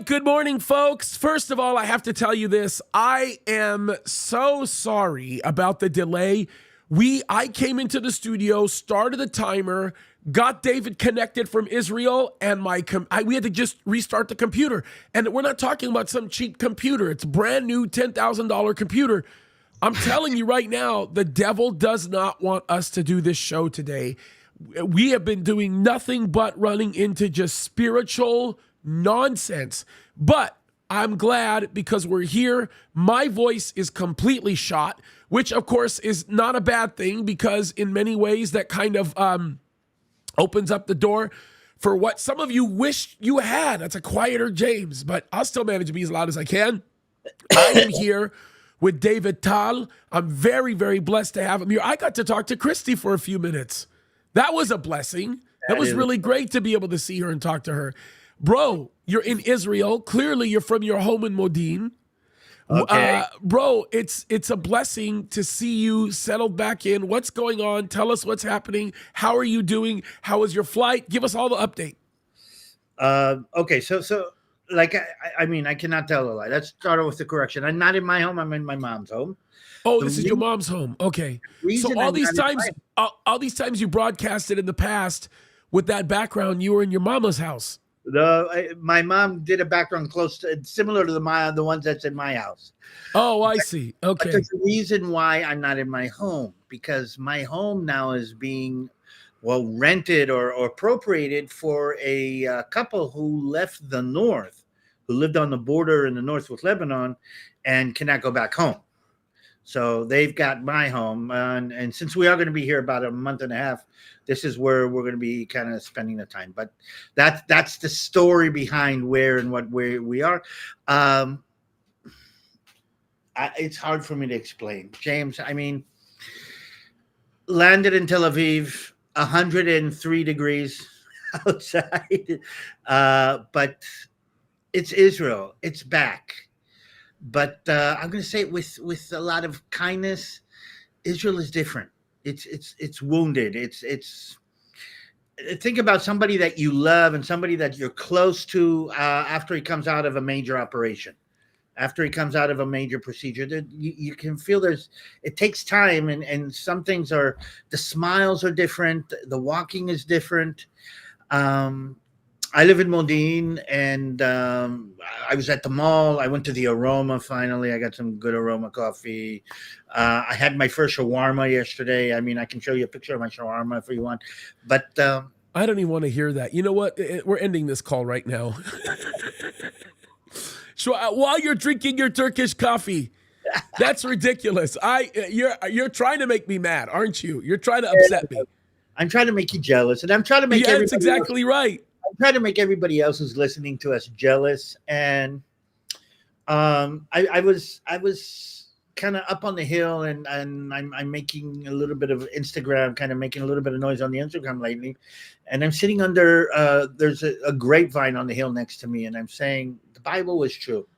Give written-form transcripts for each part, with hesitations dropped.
good morning, folks. First of all, I have to tell you this. I am so sorry about the delay. I came into the studio, started the timer, got David connected from Israel, and we had to just restart the computer. And we're not talking about some cheap computer. It's a brand new $10,000 computer. I'm telling you right now, the devil does not want us to do this show today. We have been doing nothing but running into just spiritual nonsense. But I'm glad because we're here. My voice is completely shot, which of course is not a bad thing because in many ways that kind of opens up the door for what some of you wish you had. That's a quieter James, but I'll still manage to be as loud as I can. I am here with David TaL. I'm very, very blessed to have him here. I got to talk to Christy for a few minutes. That was a blessing. That was really great to be able to see her and talk to her. Bro, you're in Israel. Clearly, you're from your home in Modin. Okay. Bro, it's a blessing to see you settled back in. What's going on? Tell us what's happening. How are you doing? How was your flight? Give us all the update. Okay. So, like, I mean, I cannot tell a lie. Let's start with the correction. I'm not in my home. I'm in my mom's home. Oh, this is your mom's home. Okay. So all these times you broadcasted in the past with that background, you were in your mama's house. My mom did a background similar to the ones that's in my house. Oh, I see. Okay. But there's a reason why I'm not in my home, because my home now is being, rented or appropriated for a couple who left the north, who lived on the border in the north with Lebanon and cannot go back home. So they've got my home. And since we are going to be here about a month and a half, this is where we're going to be kind of spending the time. But that's the story behind where we are. It's hard for me to explain. James, I mean, landed in Tel Aviv, 103 degrees outside. But it's Israel. It's back. But I'm going to say it with a lot of kindness. Israel is different. It's wounded. It's think about somebody that you love and somebody that you're close to after he comes out of a major operation, after he comes out of a major procedure. You can feel it takes time, and some things the smiles are different, the walking is different. I live in Modin, and I was at the mall. I went to the Aroma finally. I got some good Aroma coffee. I had my first shawarma yesterday. I mean, I can show you a picture of my shawarma if you want. But I don't even want to hear that. You know what? We're ending this call right now. So while you're drinking your Turkish coffee, that's ridiculous. You're trying to make me mad, aren't you? You're trying to upset me. I'm trying to make you jealous, and I'm trying to make that's exactly right. I'm trying to make everybody else who's listening to us jealous. And I was kind of up on the hill, and I'm making a little bit of Instagram, kind of making a little bit of noise on the Instagram lately. And I'm sitting under there's a grapevine on the hill next to me, and I'm saying the Bible was true.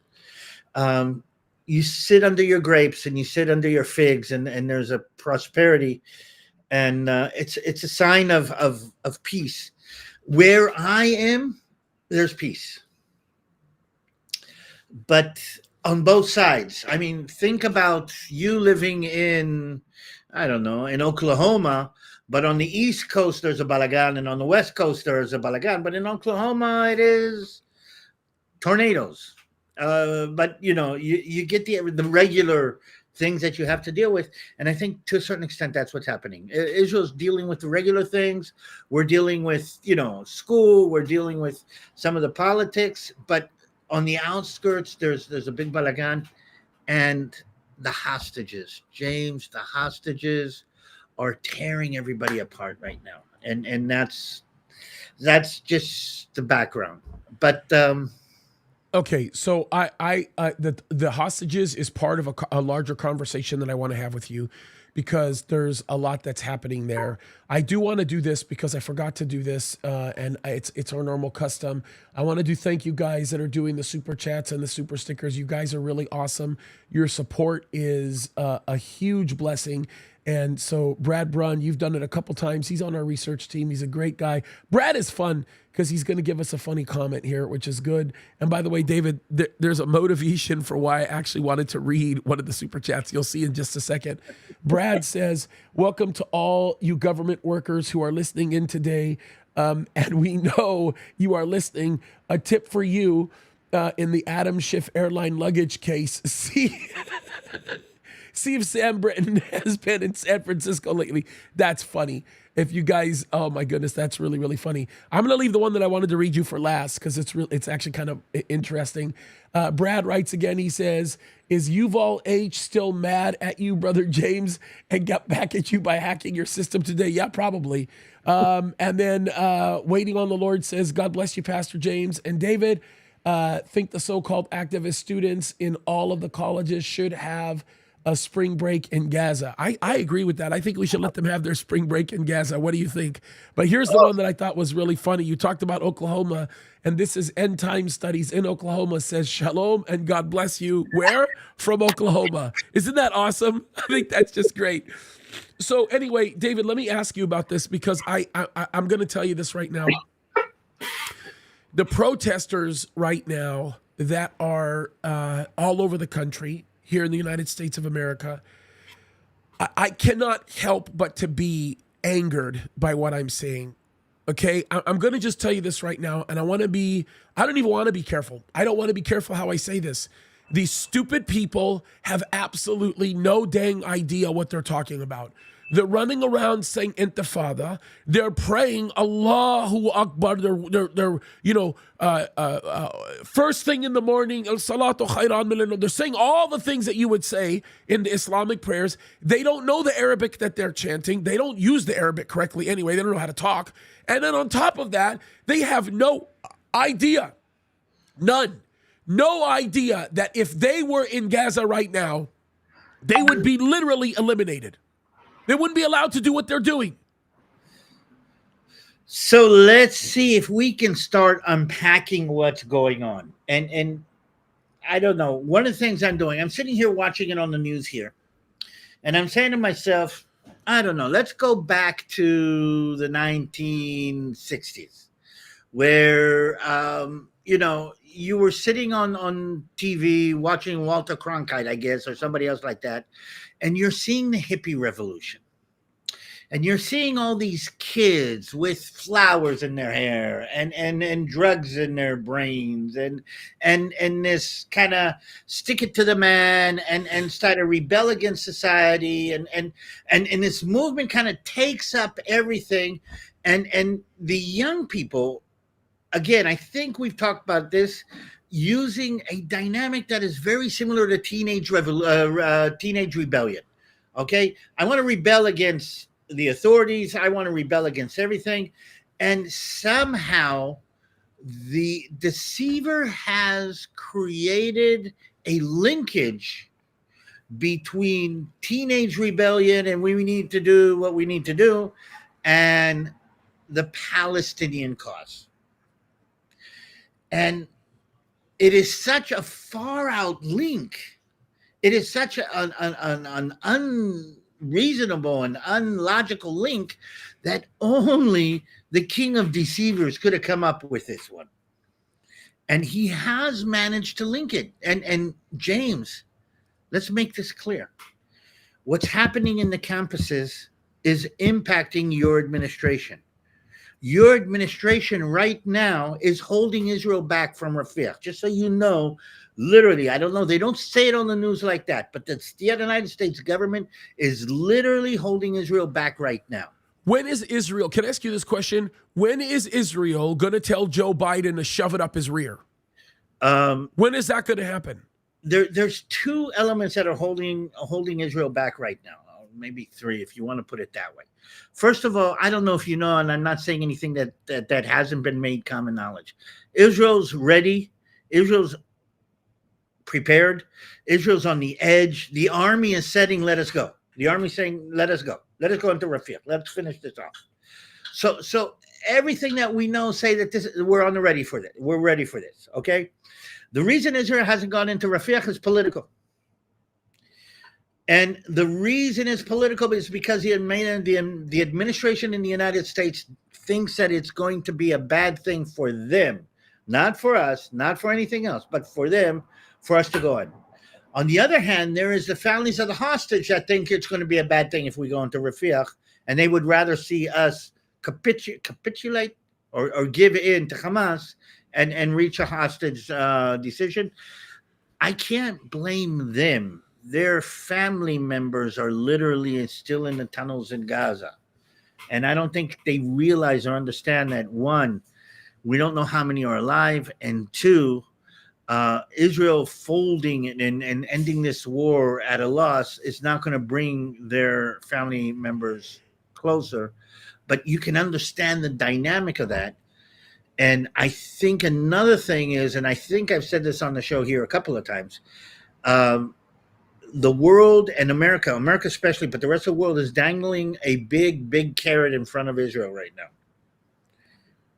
You sit under your grapes and you sit under your figs, and there's a prosperity, and it's a sign of peace. Where I am, there's peace. But on both sides, I mean, think about you living in, I don't know, in Oklahoma, but on the East Coast, there's a balagan, and on the West Coast, there's a balagan. But in Oklahoma, it is tornadoes. But, you get the regular things that you have to deal with. And I think to a certain extent, that's what's happening. Israel's dealing with the regular things. We're dealing with, school. We're dealing with some of the politics. But on the outskirts, there's a big balagan. And the hostages, James, the hostages are tearing everybody apart right now. And that's just the background. But okay, so the hostages is part of a larger conversation that I want to have with you, because there's a lot that's happening there. I do want to do this because I forgot to do this, and it's our normal custom. I want to thank you guys that are doing the super chats and the super stickers. You guys are really awesome. Your support is a huge blessing, And so Brad Brunn, you've done it a couple times. He's on our research team. He's a great guy. Brad is fun because he's going to give us a funny comment here, which is good. And by the way, David, there's a motivation for why I actually wanted to read one of the super chats. You'll see in just a second. Brad says, welcome to all you government workers who are listening in today. And we know you are listening. A tip for you in the Adam Schiff airline luggage case. See if Sam Britton has been in San Francisco lately. That's funny. If you guys, oh my goodness, that's really, really funny. I'm going to leave the one that I wanted to read you for last because it's actually kind of interesting. Brad writes again. He says, is Yuval H. still mad at you, Brother James, and got back at you by hacking your system today? Yeah, probably. And then Waiting on the Lord says, God bless you, Pastor James. And David, think the so-called activist students in all of the colleges should have a spring break in Gaza. I agree with that. I think we should let them have their spring break in Gaza. What do you think? But here's the one that I thought was really funny. You talked about Oklahoma, and this is End Time Studies in Oklahoma says, Shalom and God bless you. Where? From Oklahoma. Isn't that awesome? I think that's just great. So anyway, David, let me ask you about this because I'm going to tell you this right now. The protesters right now that are all over the country, here in the United States of America, I cannot help but to be angered by what I'm saying. Okay, I'm going to just tell you this right now, and I don't even want to be careful. I don't want to be careful how I say this. These stupid people have absolutely no dang idea what they're talking about. They're running around saying Intifada. They're praying Allahu Akbar. They're first thing in the morning, Salatu Khairan Milan. They're saying all the things that you would say in the Islamic prayers. They don't know the Arabic that they're chanting. They don't use the Arabic correctly anyway. They don't know how to talk. And then on top of that, they have no idea, no idea that if they were in Gaza right now, they would be literally eliminated. They wouldn't be allowed to do what they're doing. So let's see if we can start unpacking what's going on. And I don't know. One of the things I'm doing, I'm sitting here watching it on the news here. And I'm saying to myself, I don't know. Let's go back to the 1960s where, you were sitting on TV watching Walter Cronkite, I guess, or somebody else like that. And you're seeing the hippie revolution. And you're seeing all these kids with flowers in their hair and drugs in their brains and this kind of stick it to the man and start to rebel against society and this movement kind of takes up everything and the young people, again, I think we've talked about this, using a dynamic that is very similar to teenage rebellion. Okay, I want to rebel against the authorities. I want to rebel against everything. And somehow the deceiver has created a linkage between teenage rebellion and we need to do what we need to do and the Palestinian cause. And it is such a far out link. It is such an unreasonable and unlogical link that only the king of deceivers could have come up with this one. And he has managed to link it. And James, let's make this clear. What's happening in the campuses is impacting your administration. Your administration right now is holding Israel back from Rafah. Just so you know, literally, I don't know, they don't say it on the news like that, but the United States government is literally holding Israel back right now. When is Israel, can I ask you this question? When is Israel going to tell Joe Biden to shove it up his rear? When is that going to happen? There's two elements that are holding Israel back right now. Maybe three, if you want to put it that way. First of all, I don't know if you know, and I'm not saying anything that hasn't been made common knowledge. Israel's ready. Israel's prepared. Israel's on the edge. The army is setting, let us go. The army's saying, let us go. Let us go into Rafah. Let's finish this off. So everything that we know say that we're on the ready for this. We're ready for this, okay? The reason Israel hasn't gone into Rafah is political. And the reason it's political is because the administration in the United States thinks that it's going to be a bad thing for them, not for us, not for anything else, but for them, for us to go in. On the other hand, there is the families of the hostage that think it's going to be a bad thing if we go into Rafiah, and they would rather see us capitulate or give in to Hamas and reach a hostage decision. I can't blame them. Their family members are literally still in the tunnels in Gaza. And I don't think they realize or understand that, one, we don't know how many are alive, and two, Israel folding and ending this war at a loss is not going to bring their family members closer. But you can understand the dynamic of that. And I think another thing is, and I think I've said this on the show here a couple of times, the world and America especially, but the rest of the world is dangling a big carrot in front of Israel right now.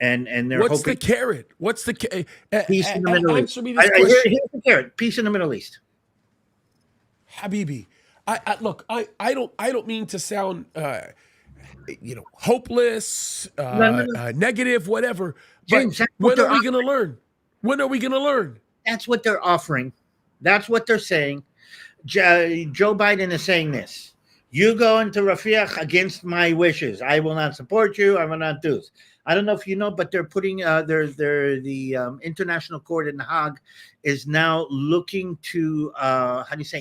And they're What's hoping the carrot? What's the peace in the Middle East. Answer me this question. Here's the carrot: peace in the Middle East. Habibi, look, I don't mean to sound hopeless, negative, whatever. James, but when are we going to learn? When are we going to learn? That's what they're offering. That's what they're saying. Joe Biden is saying this: you go into Rafiah against my wishes. I will not support you. I will not do this. I don't know if you know, but they're putting the International Court in The Hague is now looking to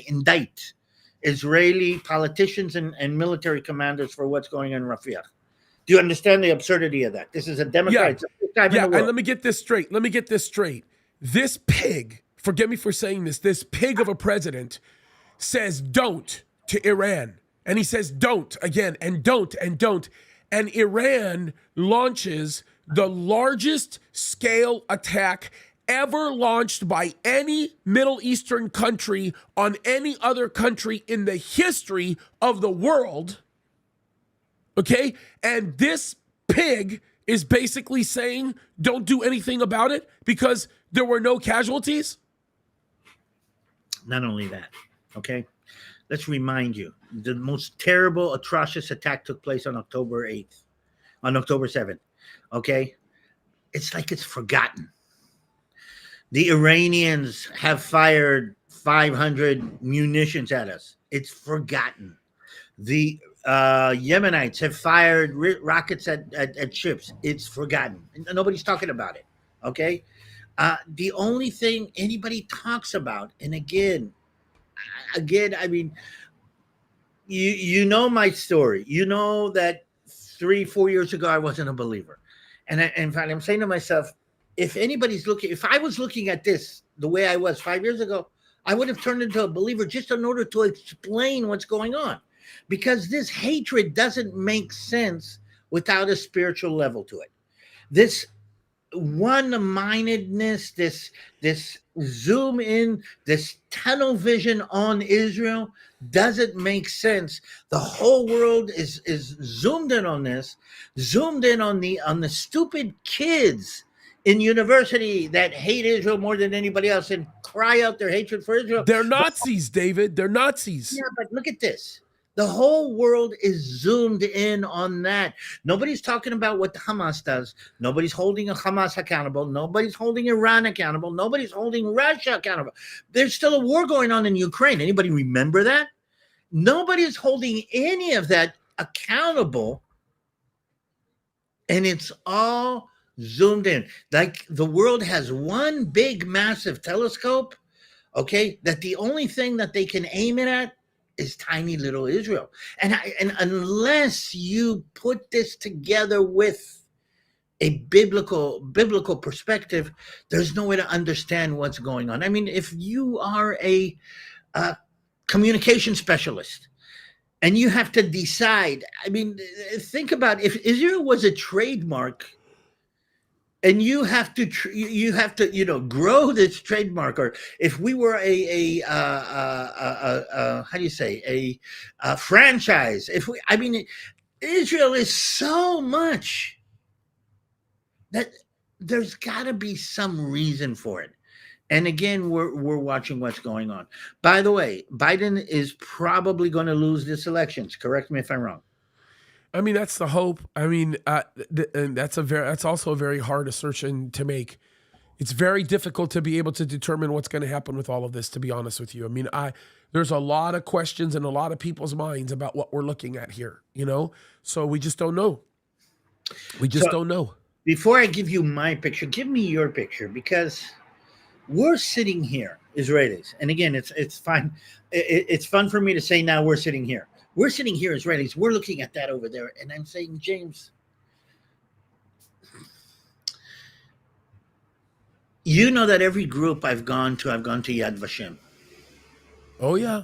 indict Israeli politicians and military commanders for what's going on in Rafiah. Do you understand the absurdity of that? This is a Democrat. Yeah, and let me get this straight. This pig, forgive me for saying this pig of a president says don't to Iran. And he says don't again, and don't, and don't. And Iran launches the largest scale attack ever launched by any Middle Eastern country on any other country in the history of the world. Okay? And this pig is basically saying don't do anything about it because there were no casualties. Not only that, okay? Let's remind you, the most terrible, atrocious attack took place on October 8th, on October 7th, okay? It's like it's forgotten. The Iranians have fired 500 munitions at us. It's forgotten. The Yemenites have fired rockets at ships. It's forgotten. Nobody's talking about it, okay? The only thing anybody talks about, and again, I mean, you know my story. You know that 3-4 years ago I wasn't a believer, and in fact I'm saying to myself, if I was looking at this the way I was 5 years ago, I would have turned into a believer just in order to explain what's going on, because this hatred doesn't make sense without a spiritual level to it. This one-mindedness, this zoom in, this tunnel vision on Israel doesn't make sense. The whole world is zoomed in on this, zoomed in on the stupid kids in university that hate Israel more than anybody else and cry out their hatred for Israel. They're Nazis, David. They're Nazis. Yeah, but look at this. The whole world is zoomed in on that. Nobody's talking about what the Hamas does. Nobody's holding Hamas accountable. Nobody's holding Iran accountable. Nobody's holding Russia accountable. There's still a war going on in Ukraine. Anybody remember that? Nobody's holding any of that accountable. And it's all zoomed in. Like the world has one big, massive telescope, okay, that the only thing that they can aim it at is tiny little Israel. And unless you put this together with a biblical perspective, there's no way to understand what's going on. I mean, if you are a communication specialist and you have to decide, I mean, think about if Israel was a trademark and you have to grow this trademark, or if we were a franchise, Israel is so much that there's got to be some reason for it. And again, we're watching what's going on. By the way, Biden is probably going to lose this elections. Correct me if I'm wrong. I mean, that's the hope. I mean, and that's also a very hard assertion to make. It's very difficult to be able to determine what's going to happen with all of this, to be honest with you. I mean, there's a lot of questions in a lot of people's minds about what we're looking at here, So we just don't know. We just don't know. Before I give you my picture, give me your picture, because we're sitting here, Israelis. And again, it's fine. It's fun for me to say now we're sitting here. We're sitting here, Israelis. We're looking at that over there. And I'm saying, James, you know that every group I've gone to Yad Vashem. Oh, yeah.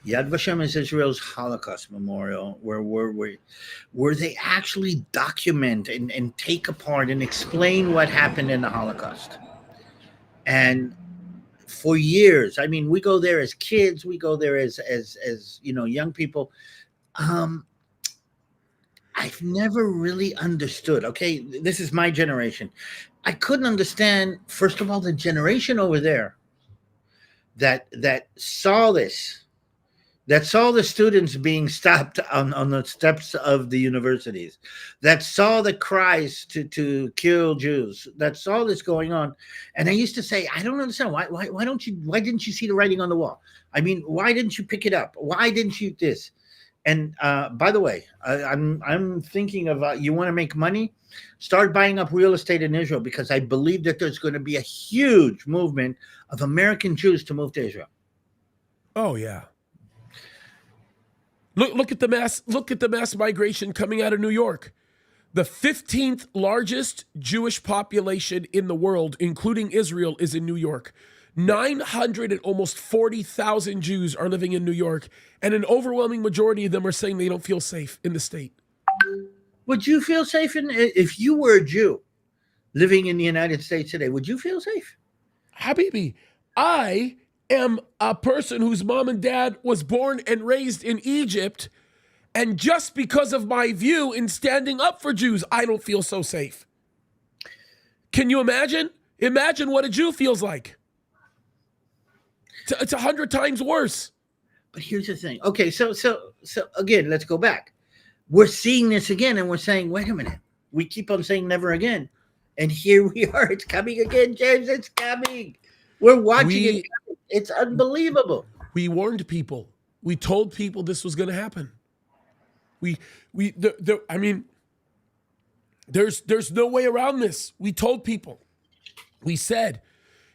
Yad Vashem is Israel's Holocaust memorial, where they actually document and take apart and explain what happened in the Holocaust. And for years, I mean, we go there as kids, we go there as young people. I've never really understood. Okay, this is my generation. I couldn't understand, first of all, the generation over there that saw this, that saw the students being stopped on the steps of the universities, that saw the cries to kill Jews, that saw this going on. And I used to say, I don't understand. Why didn't you see the writing on the wall? I mean, why didn't you pick it up? Why didn't you this? And by the way, I'm thinking of, you want to make money? Start buying up real estate in Israel, because I believe that there's going to be a huge movement of American Jews to move to Israel. Oh, yeah. Look at the mass migration coming out of New York. The 15th largest Jewish population in the world, including Israel, is in New York. 900 and almost 40,000 Jews are living in New York, and an overwhelming majority of them are saying they don't feel safe in the state. Would you feel safe if you were a Jew living in the United States today? Would you feel safe? Habibi, I am a person whose mom and dad was born and raised in Egypt, and just because of my view in standing up for Jews, I don't feel so safe. Can you imagine? Imagine what a Jew feels like. It's 100 times worse. But here's the thing. Okay, so again, let's go back. We're seeing this again, and we're saying, wait a minute. We keep on saying never again. And here we are. It's coming again, James. It's coming. We're watching it. It's unbelievable. We warned people. We told people this was going to happen. I mean, there's no way around this. We told people. We said.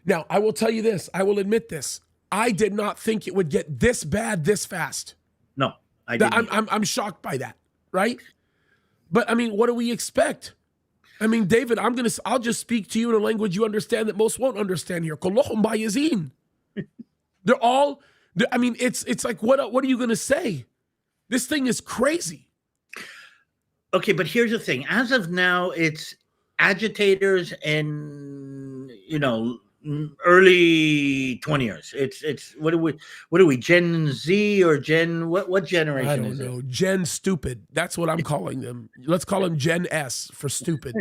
Now, I will tell you this. I will admit this. I did not think it would get this bad this fast. No, I didn't. I'm shocked by that, right? But I mean, what do we expect? I mean, David, I'll just speak to you in a language you understand that most won't understand here. They're all. I mean, it's like, what are you going to say? This thing is crazy. Okay, but here's the thing. As of now, it's agitators and early 20ers. It's what are we? Gen Z or Gen what generation? I don't know. Gen stupid. That's what I'm calling them. Let's call them Gen S for stupid.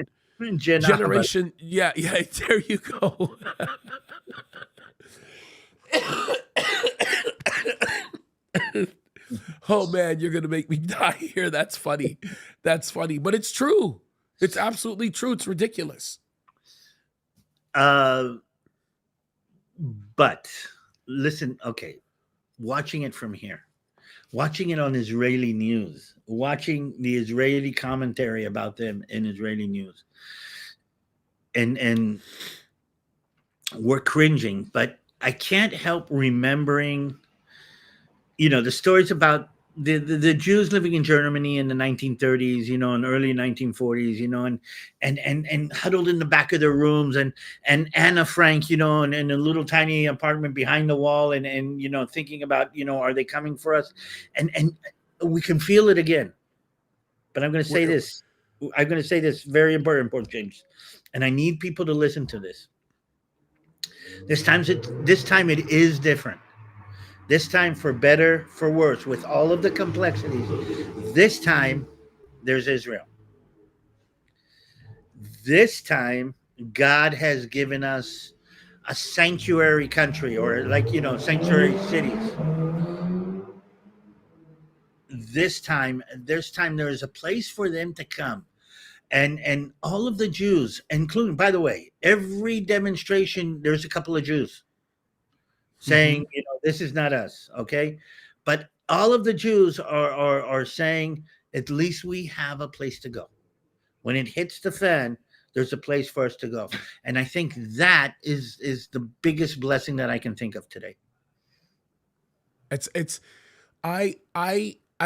Generation. Yeah. There you go. Oh man, you're gonna make me die here. That's funny. But it's true. It's absolutely true. It's ridiculous. But listen, okay, watching it from here, watching it on Israeli news, watching the Israeli commentary about them in Israeli news, and we're cringing, but I can't help remembering, the stories about the Jews living in Germany in the 1930s, and early 1940s, and huddled in the back of their rooms, and Anna Frank, in a little tiny apartment behind the wall, and thinking about, are they coming for us? And we can feel it again. But I'm going to say this. I'm going to say this very important, James, and I need people to listen to this. This time it is different. This time, for better, for worse, with all of the complexities, this time there's Israel. This time, God has given us a sanctuary country, or like, sanctuary cities. This time there is a place for them to come, and all of the Jews, including, by the way, every demonstration, there's a couple of Jews saying, this is not us, okay? But all of the Jews are saying, at least we have a place to go. When it hits the fan, there's a place for us to go. And I think that is the biggest blessing that I can think of today. I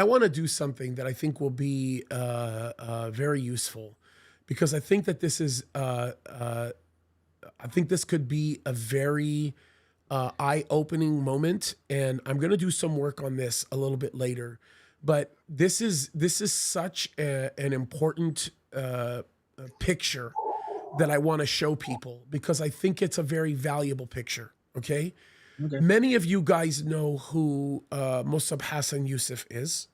want to do something that I think will be very useful, because I think that this is I think this could be a very eye-opening moment, and I'm going to do some work on this a little bit later. But this is such an important picture that I want to show people, because I think it's a very valuable picture. Okay. Many of you guys know who Mosab Hassan Yousef is.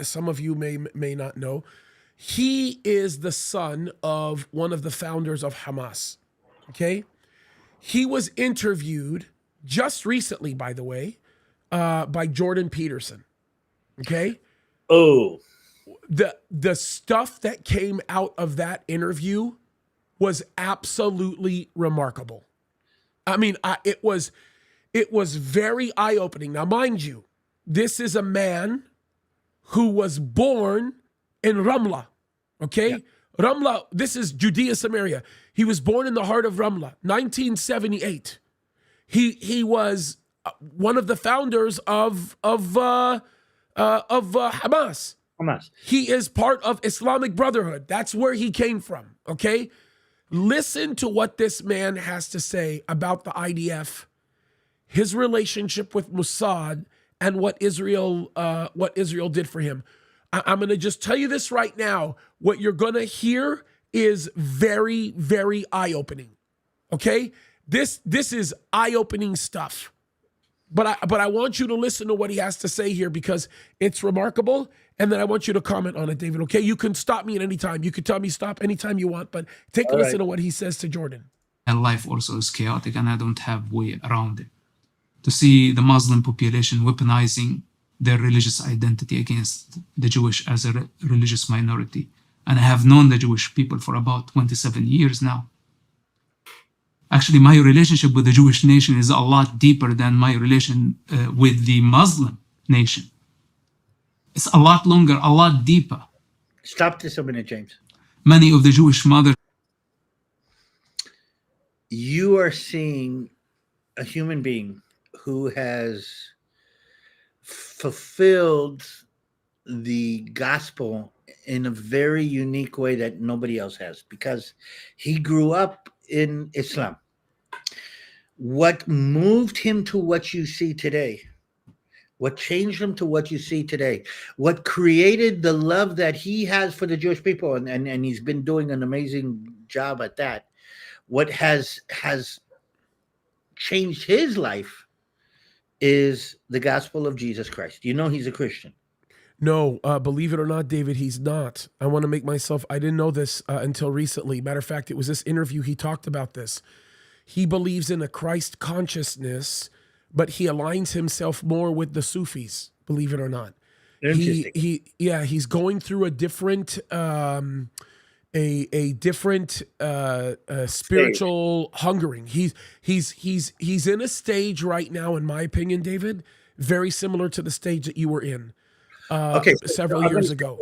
Some of you may not know. He is the son of one of the founders of Hamas. Okay. He was interviewed just recently, by the way, by Jordan Peterson. Okay. Oh, the stuff that came out of that interview was absolutely remarkable. I mean, it was very eye-opening. Now, mind you, this is a man who was born in Ramla. Okay. Yeah. Ramla, this is Judea, Samaria. He was born in the heart of Ramla, 1978. He was one of the founders of Hamas. Hamas. He is part of Islamic Brotherhood. That's where he came from. Okay. Listen to what this man has to say about the IDF, his relationship with Mossad, and what Israel did for him. I'm going to just tell you this right now. What you're going to hear is very, very eye-opening. Okay? This is eye-opening stuff. But I want you to listen to what he has to say here, because it's remarkable. And then I want you to comment on it, David. Okay? You can stop me at any time. You can tell me stop anytime you want, but take a listen to what he says to Jordan. And life also is chaotic, and I don't have way around it. To see the Muslim population weaponizing their religious identity against the Jewish as a religious minority. And I have known the Jewish people for about 27 years now. Actually, my relationship with the Jewish nation is a lot deeper than my relation with the Muslim nation. It's a lot longer, a lot deeper. Stop this a minute, James. Many of the Jewish mothers. You are seeing a human being who has fulfilled the gospel in a very unique way that nobody else has, because he grew up in Islam. What moved him to what you see today, what changed him to what you see today, what created the love that he has for the Jewish people, and he's been doing an amazing job at that, what has changed his life is the gospel of Jesus Christ. You know he's a Christian. No, believe it or not, David, he's not. I want to make myself, I didn't know this until recently. Matter of fact, it was this interview, he talked about this. He believes in a Christ consciousness, but he aligns himself more with the Sufis, believe it or not. Interesting. He's going through a different different spiritual hungering. He's in a stage right now, in my opinion, David, very similar to the stage that you were in several years ago.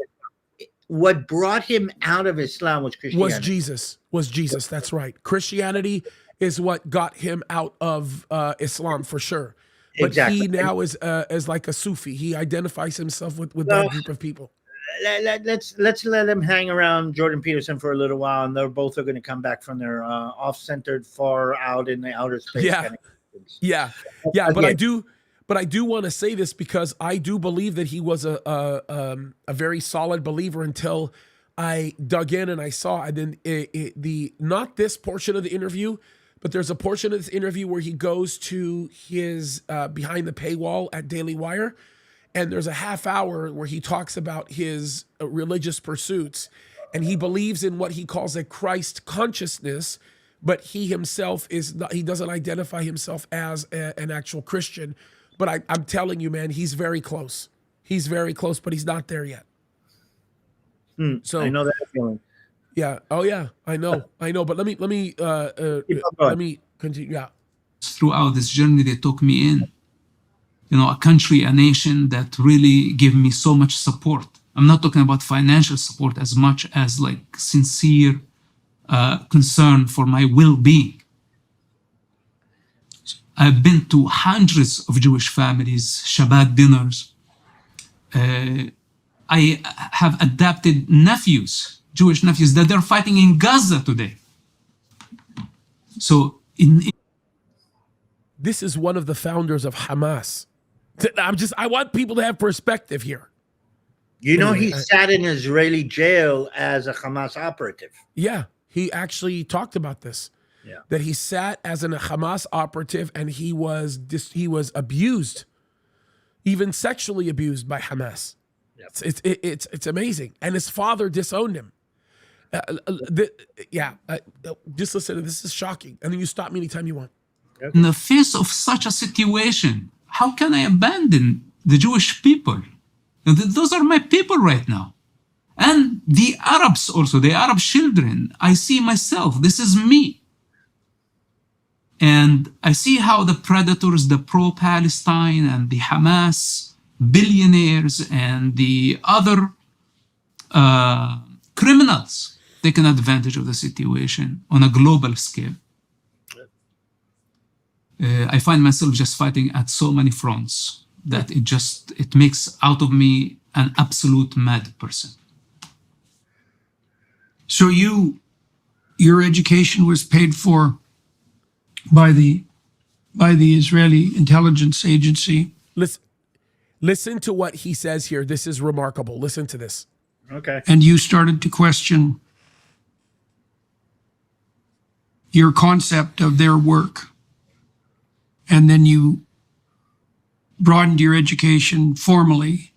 What brought him out of Islam was Christianity. Was Jesus. That's right. Christianity is what got him out of Islam for sure. But exactly. He now is like a Sufi. He identifies himself with that group of people. Let's let them hang around Jordan Peterson for a little while, and they're both going to come back from their off-centered, far out in the outer space. Yeah. But I do want to say this, because I do believe that he was a very solid believer until I dug in and I saw. And then not this portion of the interview, but there's a portion of this interview where he goes to his behind the paywall at Daily Wire. And there's a half hour where he talks about his religious pursuits, and he believes in what he calls a Christ consciousness, but he himself is not, he doesn't identify himself as an actual Christian. But I'm telling you, man, he's very close. He's very close, but he's not there yet. So I know that feeling. yeah. Oh yeah, I know. But let me Keep on going. let me continue. Yeah. Throughout this journey, they took me in. A country, a nation that really gave me so much support. I'm not talking about financial support as much as like sincere concern for my well-being. I've been to hundreds of Jewish families, Shabbat dinners. I have adopted nephews, Jewish nephews, that they're fighting in Gaza today. So This is one of the founders of Hamas. I want people to have perspective here. You know, Anyway, he sat in Israeli jail as a Hamas operative. Yeah, he actually talked about this. Yeah. That he sat as a Hamas operative and he was abused, even sexually abused by Hamas. Yep. It's amazing. And his father disowned him. Just listen to this. Is shocking. And then you stop me anytime you want. in the face of such a situation, how can I abandon the Jewish people? Those are my people right now. And the Arabs also, the Arab children, I see myself. This is me. And I see how the predators, the pro-Palestine and the Hamas billionaires and the other criminals taking advantage of the situation on a global scale. I find myself just fighting at so many fronts that it makes out of me an absolute mad person. So your education was paid for by the Israeli intelligence agency. Listen to what he says here. This is remarkable. Listen to this. Okay. And you started to question your concept of their work. And then you broadened your education formally.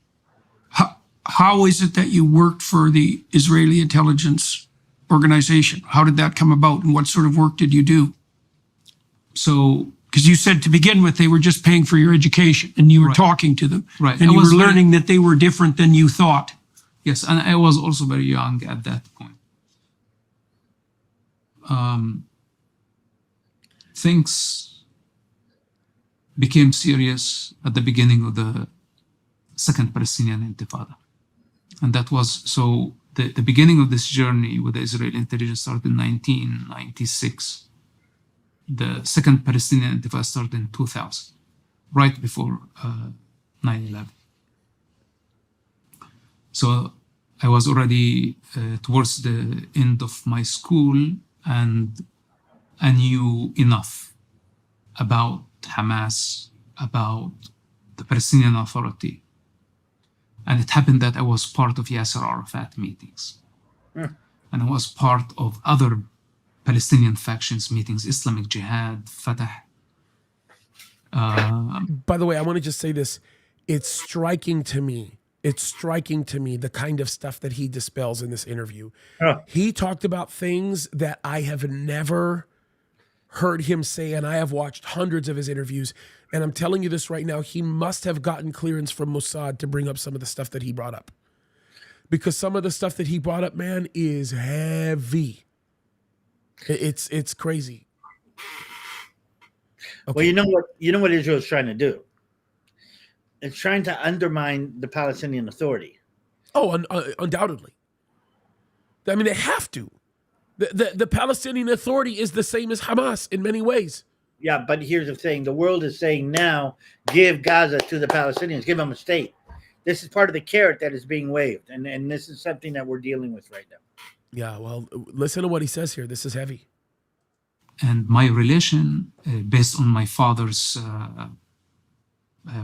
How is it that you worked for the Israeli intelligence organization? How did that come about? And what sort of work did you do? So, because you said to begin with, they were just paying for your education and you were Right. talking to them. Right. And I you were was very- learning that they were different than you thought. yes, and I was also very young at that point. Things became serious at the beginning of the Second Palestinian Intifada. And that was, so the beginning of this journey with the Israeli intelligence started in 1996. The Second Palestinian Intifada started in 2000, right before 9/11. So I was already towards the end of my school, and I knew enough about Hamas, about the Palestinian Authority. And it happened that I was part of Yasser Arafat meetings. And I was part of other Palestinian factions meetings, Islamic Jihad, Fatah. By the way, I want to just say this. It's striking to me the kind of stuff that he dispels in this interview. Oh. He talked about things that I have never heard him say, and I have watched hundreds of his interviews. And I'm telling you this right now, he must have gotten clearance from Mossad to bring up some of the stuff that he brought up. Because some of the stuff that he brought up, man, is heavy. It's crazy. Okay. Well, you know what Israel's trying to do? It's trying to undermine the Palestinian Authority. Oh, undoubtedly. I mean, they have to. The Palestinian Authority is the same as Hamas in many ways. Yeah, but here's the thing. The world is saying now, give Gaza to the Palestinians. Give them a state. This is part of the carrot that is being waved. And this is something that we're dealing with right now. Yeah, well, listen to what he says here. This is heavy. And my relation, based on my father's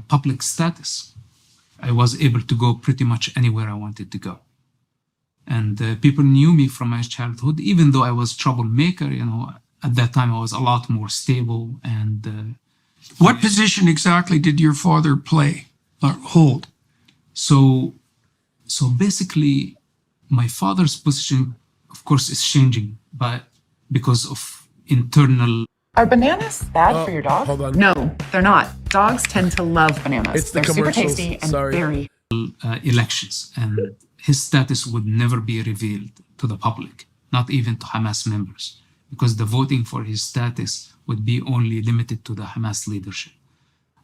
public status, I was able to go pretty much anywhere I wanted to go. And people knew me from my childhood, even though I was a troublemaker. At that time I was a lot more stable. And What position exactly did your father play or hold? so basically, my father's position, of course, is changing, but because of internal Are bananas bad for your dog? hold on. No, they're not. Dogs tend to love bananas. It's the They're super commercials. tasty and Sorry. very elections, and his status would never be revealed to the public, not even to Hamas members, because the voting for his status would be only limited to the Hamas leadership.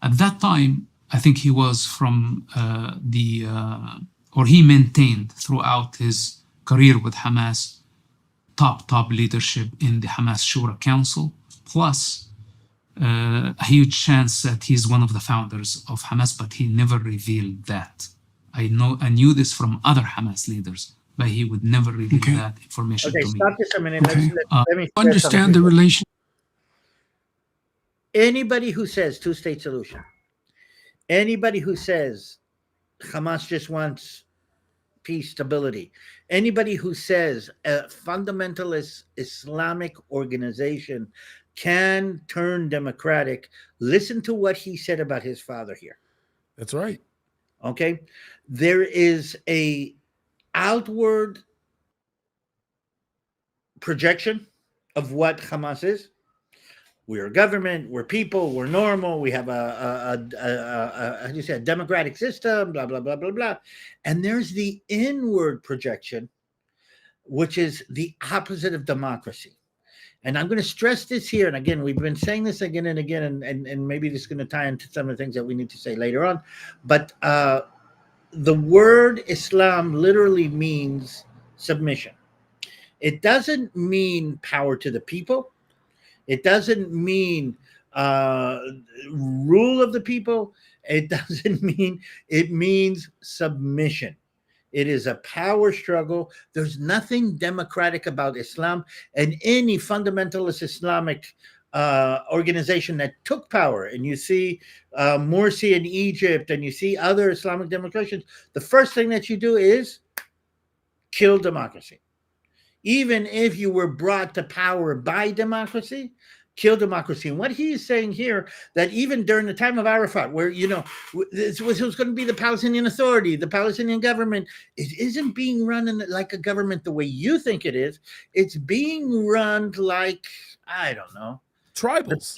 At that time, I think he was from he maintained throughout his career with Hamas top leadership in the Hamas Shura Council, plus a huge chance that he's one of the founders of Hamas, but he never revealed that. I knew this from other Hamas leaders, but he would never reveal that information Okay, to me. stop this a minute. Okay. Let me Understand the relation. Anybody who says two-state solution, anybody who says Hamas just wants peace, stability, anybody who says a fundamentalist Islamic organization can turn democratic, listen to what he said about his father here. That's right. Okay, there is a outward projection of what Hamas is. We're a government, we're people, we're normal, we have how do you say, a democratic system, blah, blah, blah, blah, blah. And there's the inward projection, which is the opposite of democracy. And I'm going to stress this here. And again, we've been saying this again and again, and maybe this is going to tie into some of the things that we need to say later on. But the word Islam literally means submission. It doesn't mean power to the people. It doesn't mean rule of the people. It doesn't mean, it means submission. It is a power struggle. There's nothing democratic about Islam, and any fundamentalist Islamic organization that took power, and you see Morsi in Egypt, and you see other Islamic democracies, the first thing that you do is kill democracy. Even if you were brought to power by democracy, kill democracy. And what he's saying here, that even during the time of Arafat, where, you know, this was going to be the Palestinian Authority, the Palestinian government, it isn't being run like a government the way you think it is. It's being run like, I don't know, Tribals.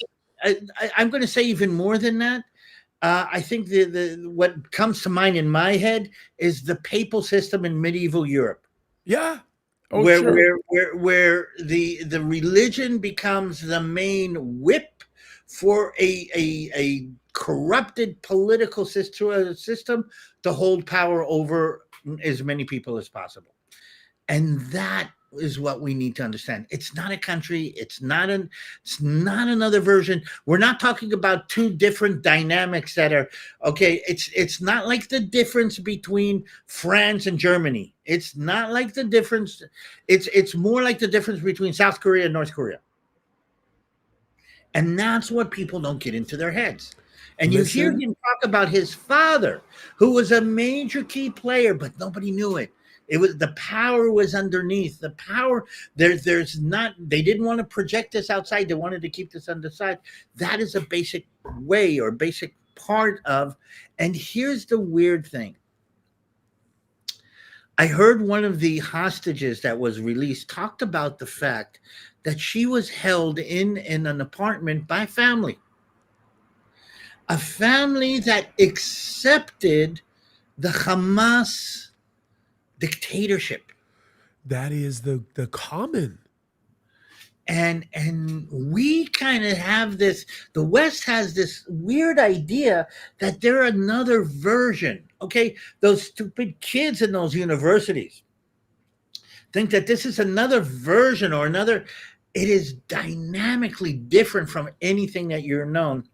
I'm going to say even more than that. I think what comes to mind in my head is the papal system in medieval Europe. Yeah. Oh, where sure. where the religion becomes the main whip for a corrupted political system to hold power over as many people as possible. And that is what we need to understand. It's not a country. It's not another version. We're not talking about two different dynamics that are okay. It's not like the difference between France and Germany. It's not like the difference. It's more like the difference between South Korea and North Korea. And that's what people don't get into their heads. And you hear him talk about his father, who was a major key player, but nobody knew it. It was, the power was underneath. The power, there's not, they didn't want to project this outside. They wanted to keep this on the side. That is a basic way or basic part of, and here's the weird thing. I heard one of the hostages that was released talked about the fact that she was held in an apartment by family. A family that accepted the Hamas dictatorship. That is the common. And we kind of have this, the West has this weird idea that they're another version. Okay, those stupid kids in those universities think that this is another version or another. It is dynamically different from anything that you're known.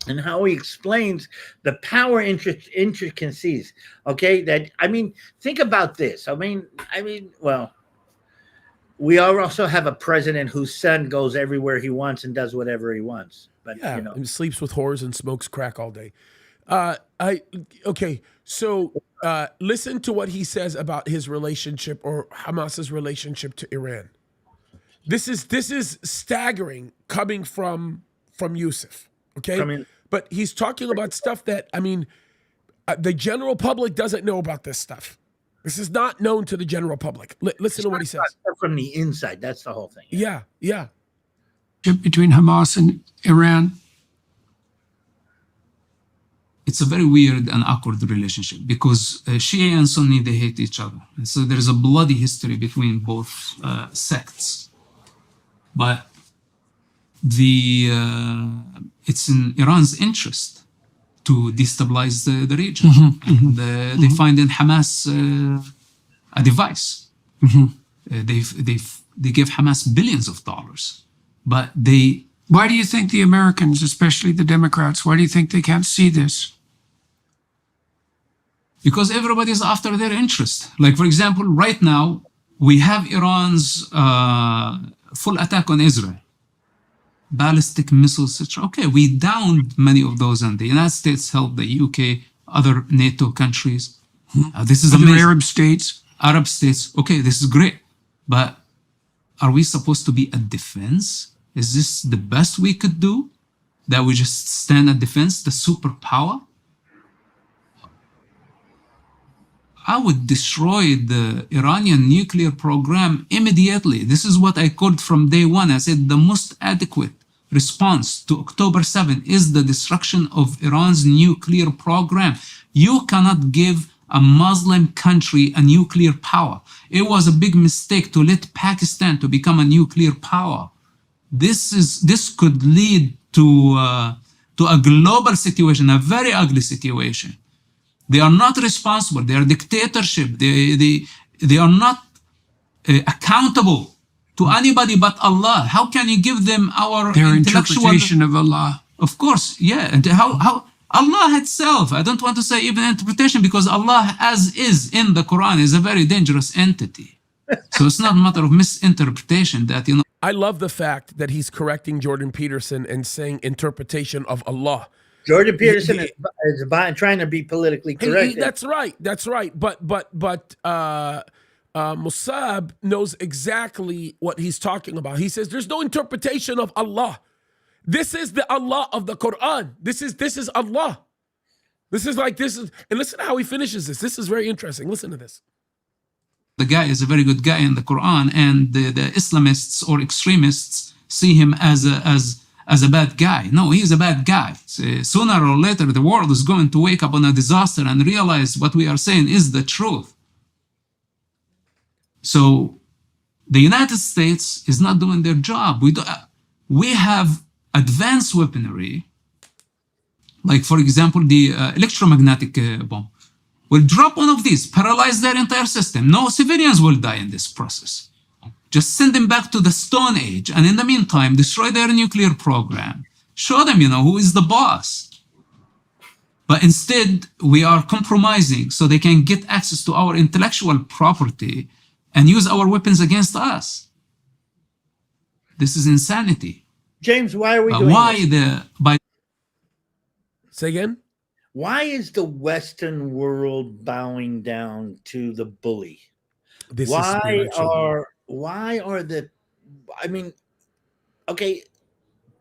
And how he explains the power intricacies. Okay, that, I mean, think about this. I mean, well, we also have a president whose son goes everywhere he wants and does whatever he wants. But Yeah, you know, and sleeps with whores and smokes crack all day. So listen to what he says about his relationship, or Hamas's relationship, to Iran. This is staggering coming from Yousef. Okay, but he's talking about stuff that, I mean, the general public doesn't know about this stuff. This is not known to the general public. Listen to what he says. From the inside, that's the whole thing. Yeah. between Hamas and Iran? It's a very weird and awkward relationship because Shia and Sunni, they hate each other. And so there's a bloody history between both sects. But it's in Iran's interest to destabilize the region. They find in Hamas a device. They give Hamas billions of dollars, but they. Why do you think the Americans, especially the Democrats, why do you think they can't see this? Because everybody's after their interest. Like, for example, right now, we have Iran's full attack on Israel. Ballistic missiles, etc. Okay, we downed many of those, and the United States helped the UK, other NATO countries. This is Other amazing. Arab states? Arab states, okay, this is great. But are we supposed to be a defense? Is this the best we could do? That we just stand at defense, the superpower? I would destroy the Iranian nuclear program immediately. This is what I called from day one. I said the most adequate response to October 7 is the destruction of Iran's nuclear program. You cannot give a Muslim country a nuclear power. It was a big mistake to let Pakistan to become a nuclear power. This could lead to a global situation, a very ugly situation. They are not responsible. They are dictatorship. They are not accountable to anybody but Allah. How can you give them Their intellectual interpretation of Allah. Of course, yeah. And how Allah itself, I don't want to say even interpretation, because Allah as is in the Quran is a very dangerous entity. So it's not a matter of misinterpretation that, I love the fact that he's correcting Jordan Peterson and saying interpretation of Allah. Jordan Peterson is trying to be politically correct. That's right. That's right. But Mosab knows exactly what he's talking about. He says there's no interpretation of Allah. This is the Allah of the Quran. This is Allah. And listen to how he finishes this. This is very interesting. Listen to this. the guy is a very good guy in the Quran, and the Islamists or extremists see him as a bad guy. No, he's a bad guy. Sooner or later, the world is going to wake up on a disaster and realize what we are saying is the truth. So the United States is not doing their job. We have advanced weaponry, like, for example, the electromagnetic bomb. We'll drop one of these, paralyze their entire system. No civilians will die in this process. Just send them back to the Stone Age, and in the meantime, destroy their nuclear program. Show them, who is the boss. But instead, we are compromising so they can get access to our intellectual property and use our weapons against us. This is insanity. James, why are we doing this? Say again? Why is the Western world bowing down to the bully?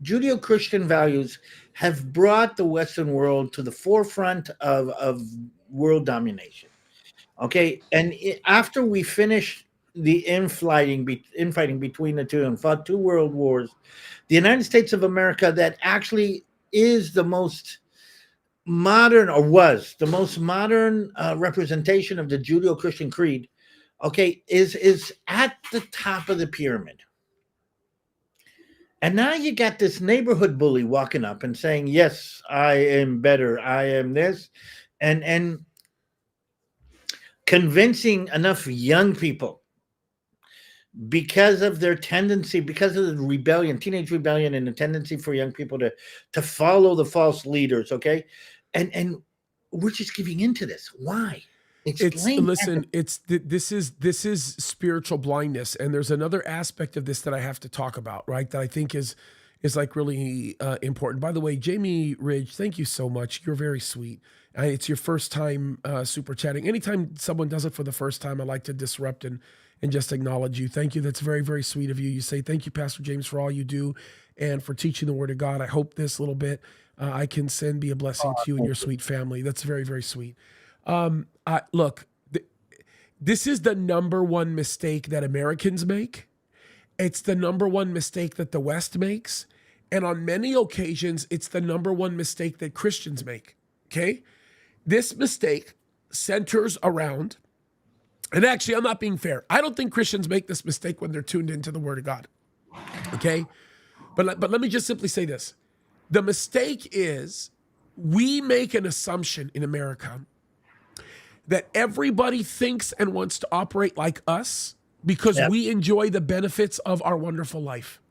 Judeo-Christian values have brought the Western world to the forefront of world domination. Okay, and after we finished the infighting between the two and fought 2 world wars, the United States of America, that actually is the most modern, or was the most modern representation of the Judeo-Christian creed, okay, is at the top of the pyramid. And now you got this neighborhood bully walking up and saying, yes, I am better, I am this, and convincing enough young people, because of their tendency, because of the rebellion, teenage rebellion, and the tendency for young people to follow the false leaders, okay? And we're just giving into this. Why? Explain. This is spiritual blindness, and there's another aspect of this that I have to talk about, right? That I think is like really important. By the way, Jamie Ridge, thank you so much. You're very sweet. It's your first time super chatting. Anytime someone does it for the first time, I like to disrupt and just acknowledge you. Thank you. That's very, very sweet of you. You say, thank you, Pastor James, for all you do and for teaching the Word of God. I hope this little bit I can be a blessing to you and your sweet family. That's very, very sweet. Look, this is the number one mistake that Americans make, It's the number one mistake that the West makes. And on many occasions, it's the number one mistake that Christians make. Okay? This mistake centers around, and actually, I'm not being fair. I don't think Christians make this mistake when they're tuned into the Word of God. Okay? But let me just simply say this. The mistake is we make an assumption in America that everybody thinks and wants to operate like us because we enjoy the benefits of our wonderful life.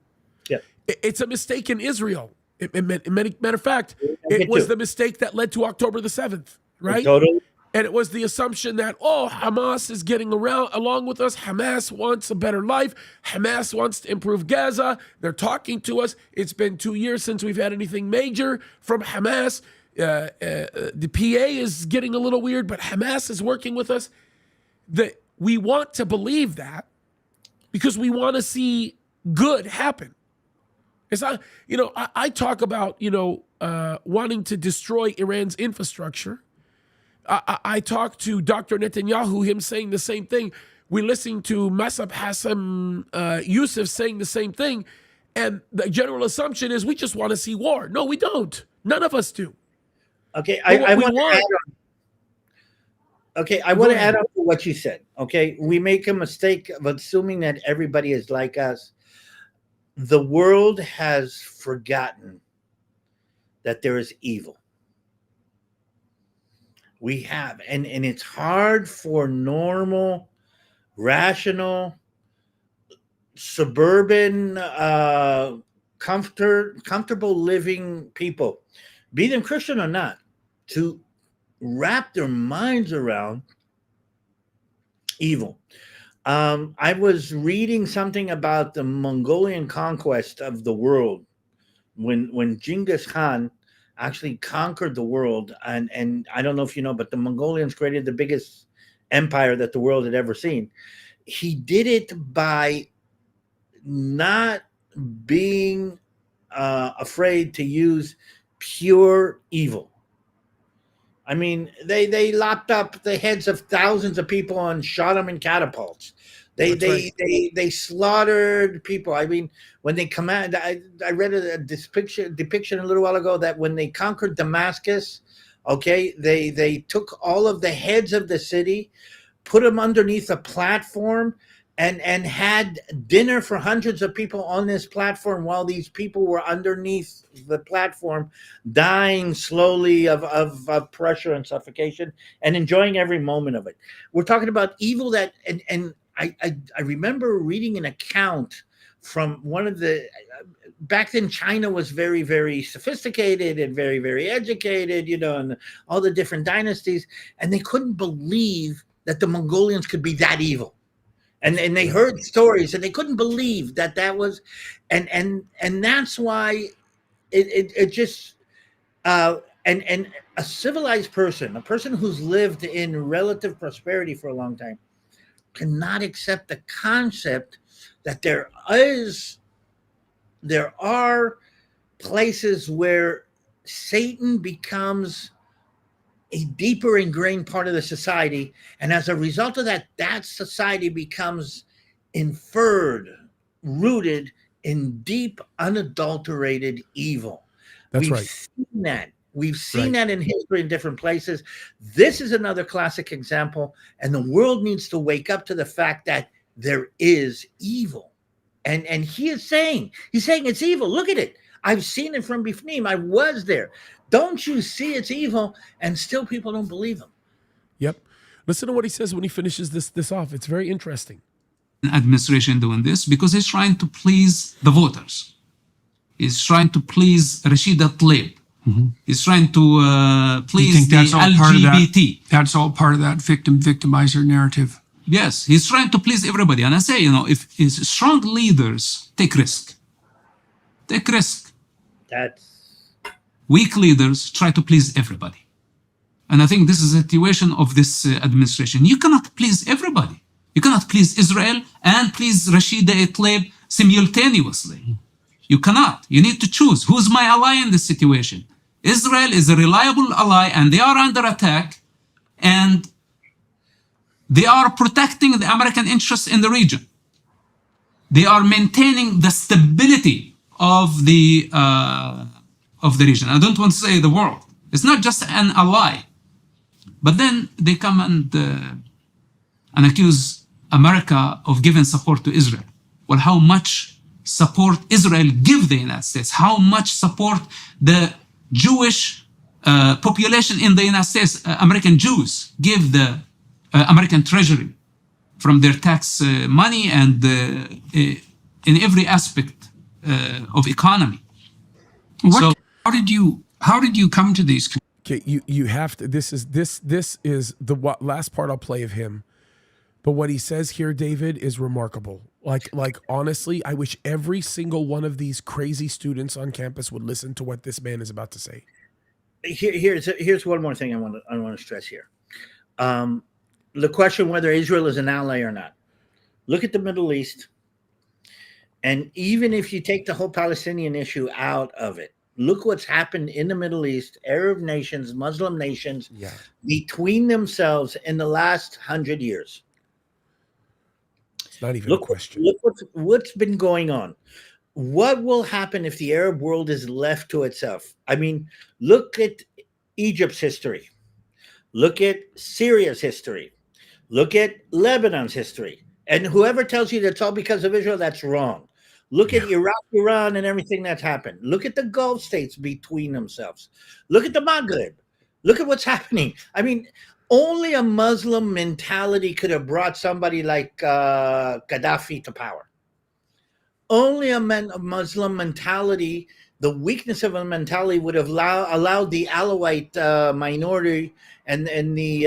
Yeah. It's a mistake in Israel. Matter of fact, it was the mistake that led to October the 7th, right? Totally. And it was the assumption that, Hamas is getting along with us. Hamas wants a better life. Hamas wants to improve Gaza. They're talking to us. It's been 2 years since we've had anything major from Hamas. The PA is getting a little weird, but Hamas is working with us. We want to believe that because we want to see good happen. It's not, I talk about, wanting to destroy Iran's infrastructure. I talked to Dr. Netanyahu, him saying the same thing. We're listening to Mosab Hassan Yousef saying the same thing. And the general assumption is we just want to see war. No, we don't. None of us do. Okay, I want to add on. Okay, I want to add on to what you said. Okay, we make a mistake of assuming that everybody is like us. The world has forgotten that there is evil. We have, and it's hard for normal, rational, suburban, comfortable living people, be them Christian or not, to wrap their minds around evil. I was reading something about the Mongolian conquest of the world when Genghis Khan actually conquered the world. And I don't know if you know, but the Mongolians created the biggest empire that the world had ever seen. He did it by not being afraid to use pure evil. I mean, they lopped up the heads of thousands of people and shot them in catapults. They slaughtered people. I mean, when they come out, I read a depiction a little while ago that when they conquered Damascus, okay, they took all of the heads of the city, put them underneath a platform, and had dinner for hundreds of people on this platform while these people were underneath the platform, dying slowly of pressure and suffocation and enjoying every moment of it. We're talking about evil that, and I remember reading an account from one of the, back then China was very, very sophisticated and very, very educated, and all the different dynasties, and they couldn't believe that the Mongolians could be that evil. And they heard stories and they couldn't believe that was, and that's why it just, and a civilized person, a person who's lived in relative prosperity for a long time, cannot accept the concept that there are places where Satan becomes a deeper ingrained part of the society, and as a result of that society becomes rooted in deep, unadulterated evil. That's We've right. seen that. We've seen that in history in different places. This is another classic example, and the world needs to wake up to the fact that there is evil. And he's saying it's evil. Look at it. I've seen it from Bifnim. I was there. Don't you see it's evil? And still people don't believe him. Yep. Listen to what he says when he finishes this off. It's very interesting. Administration doing this because he's trying to please the voters. He's trying to please Rashida Tlaib. Mm-hmm. He's trying to please the LGBT. That's all part of that victimizer narrative. Yes, he's trying to please everybody. And I say, if strong leaders take risk. Take risk. Weak leaders try to please everybody. And I think this is a situation of this administration. You cannot please everybody. You cannot please Israel and please Rashida Tlaib simultaneously. You cannot. You need to choose. Who's my ally in this situation? Israel is a reliable ally and they are under attack and they are protecting the American interests in the region. they are maintaining the stability of the region. I don't want to say the world. It's not just an ally. But then they come and accuse America of giving support to Israel. Well, how much support Israel give the United States? How much support the Jewish population in the United States, American Jews, give the American Treasury from their tax money and in every aspect of economy. How did you come to these conclusions? Okay, you have to. This is the last part I'll play of him, but what he says here, David, is remarkable. Like honestly, I wish every single one of these crazy students on campus would listen to what this man is about to say. Here's one more thing I want to stress here. The question whether Israel is an ally or not. Look at the Middle East, and even if you take the whole Palestinian issue out of it, look what's happened in the Middle East, Arab nations, Muslim nations, between themselves in the last 100 years. It's not even a question. Look what's been going on. What will happen if the Arab world is left to itself? I mean, look at Egypt's history. Look at Syria's history. Look at Lebanon's history. And whoever tells you that's all because of Israel, that's wrong. Look at Iraq, Iran, and everything that's happened. Look at the Gulf states between themselves. Look at the Maghreb. Look at what's happening. I mean, only a Muslim mentality could have brought somebody like Gaddafi to power. Only a Muslim mentality, the weakness of a mentality, would have allowed the Alawite minority and the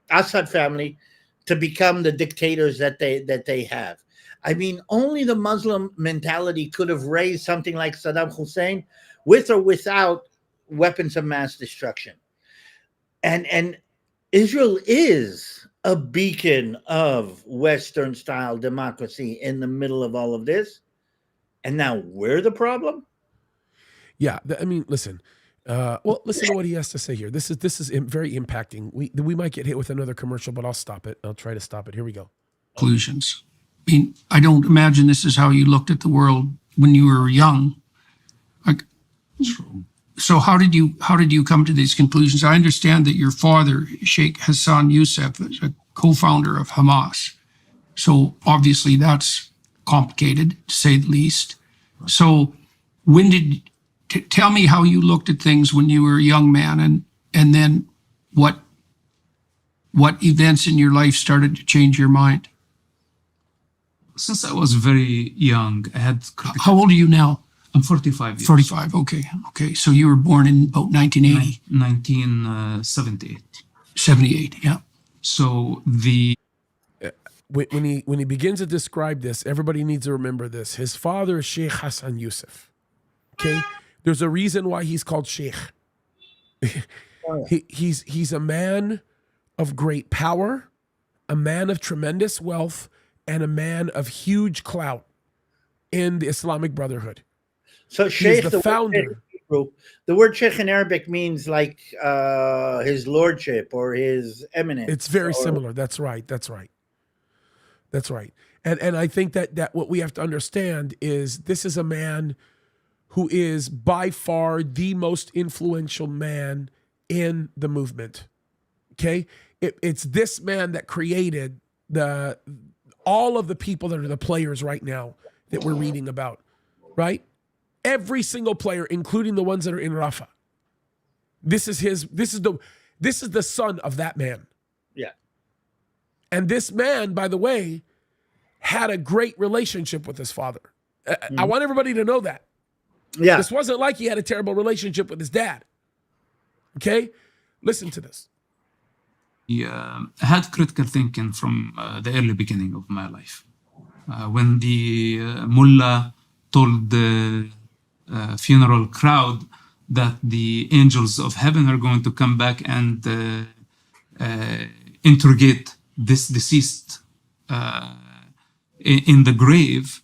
Assad family to become the dictators that they have. I mean, only the Muslim mentality could have raised something like Saddam Hussein, with or without weapons of mass destruction. And Israel is a beacon of Western-style democracy in the middle of all of this. And now we're the problem? Yeah, I mean, listen. Well, listen to what he has to say here. This is very impacting. We might get hit with another commercial, but I'll stop it. I'll try to stop it. Here we go. Conclusions. I mean, I don't imagine this is how you looked at the world when you were young. So how did you come to these conclusions? I understand that your father, Sheikh Hassan Yousef, is a co-founder of Hamas. So obviously that's complicated, to say the least. So tell me how you looked at things when you were a young man, and then what events in your life started to change your mind? Since I was very young, I had... How old are you now? I'm 45 years. 45, okay. So you were born in about 1980? 1978. 78, yeah. So when he begins to describe this, everybody needs to remember this. His father is Sheikh Hassan Yousef. Okay? There's a reason why he's called Sheikh. He's a man of great power, a man of tremendous wealth, and a man of huge clout in the Islamic Brotherhood. So Sheikh, the founder. The word Sheikh in Arabic means like his lordship or his eminence. It's very similar. That's right. And I think that what we have to understand is this is a man who is by far the most influential man in the movement. Okay? It's this man that created all of the people that are the players right now that we're reading about, right? Every single player, including the ones that are in Rafah. This is the son of that man. Yeah. And this man, by the way, had a great relationship with his father. I want everybody to know that. Yeah. This wasn't like he had a terrible relationship with his dad. Okay? Listen to this. I had critical thinking from the early beginning of my life. When the mullah told the funeral crowd that the angels of heaven are going to come back and interrogate this deceased in the grave,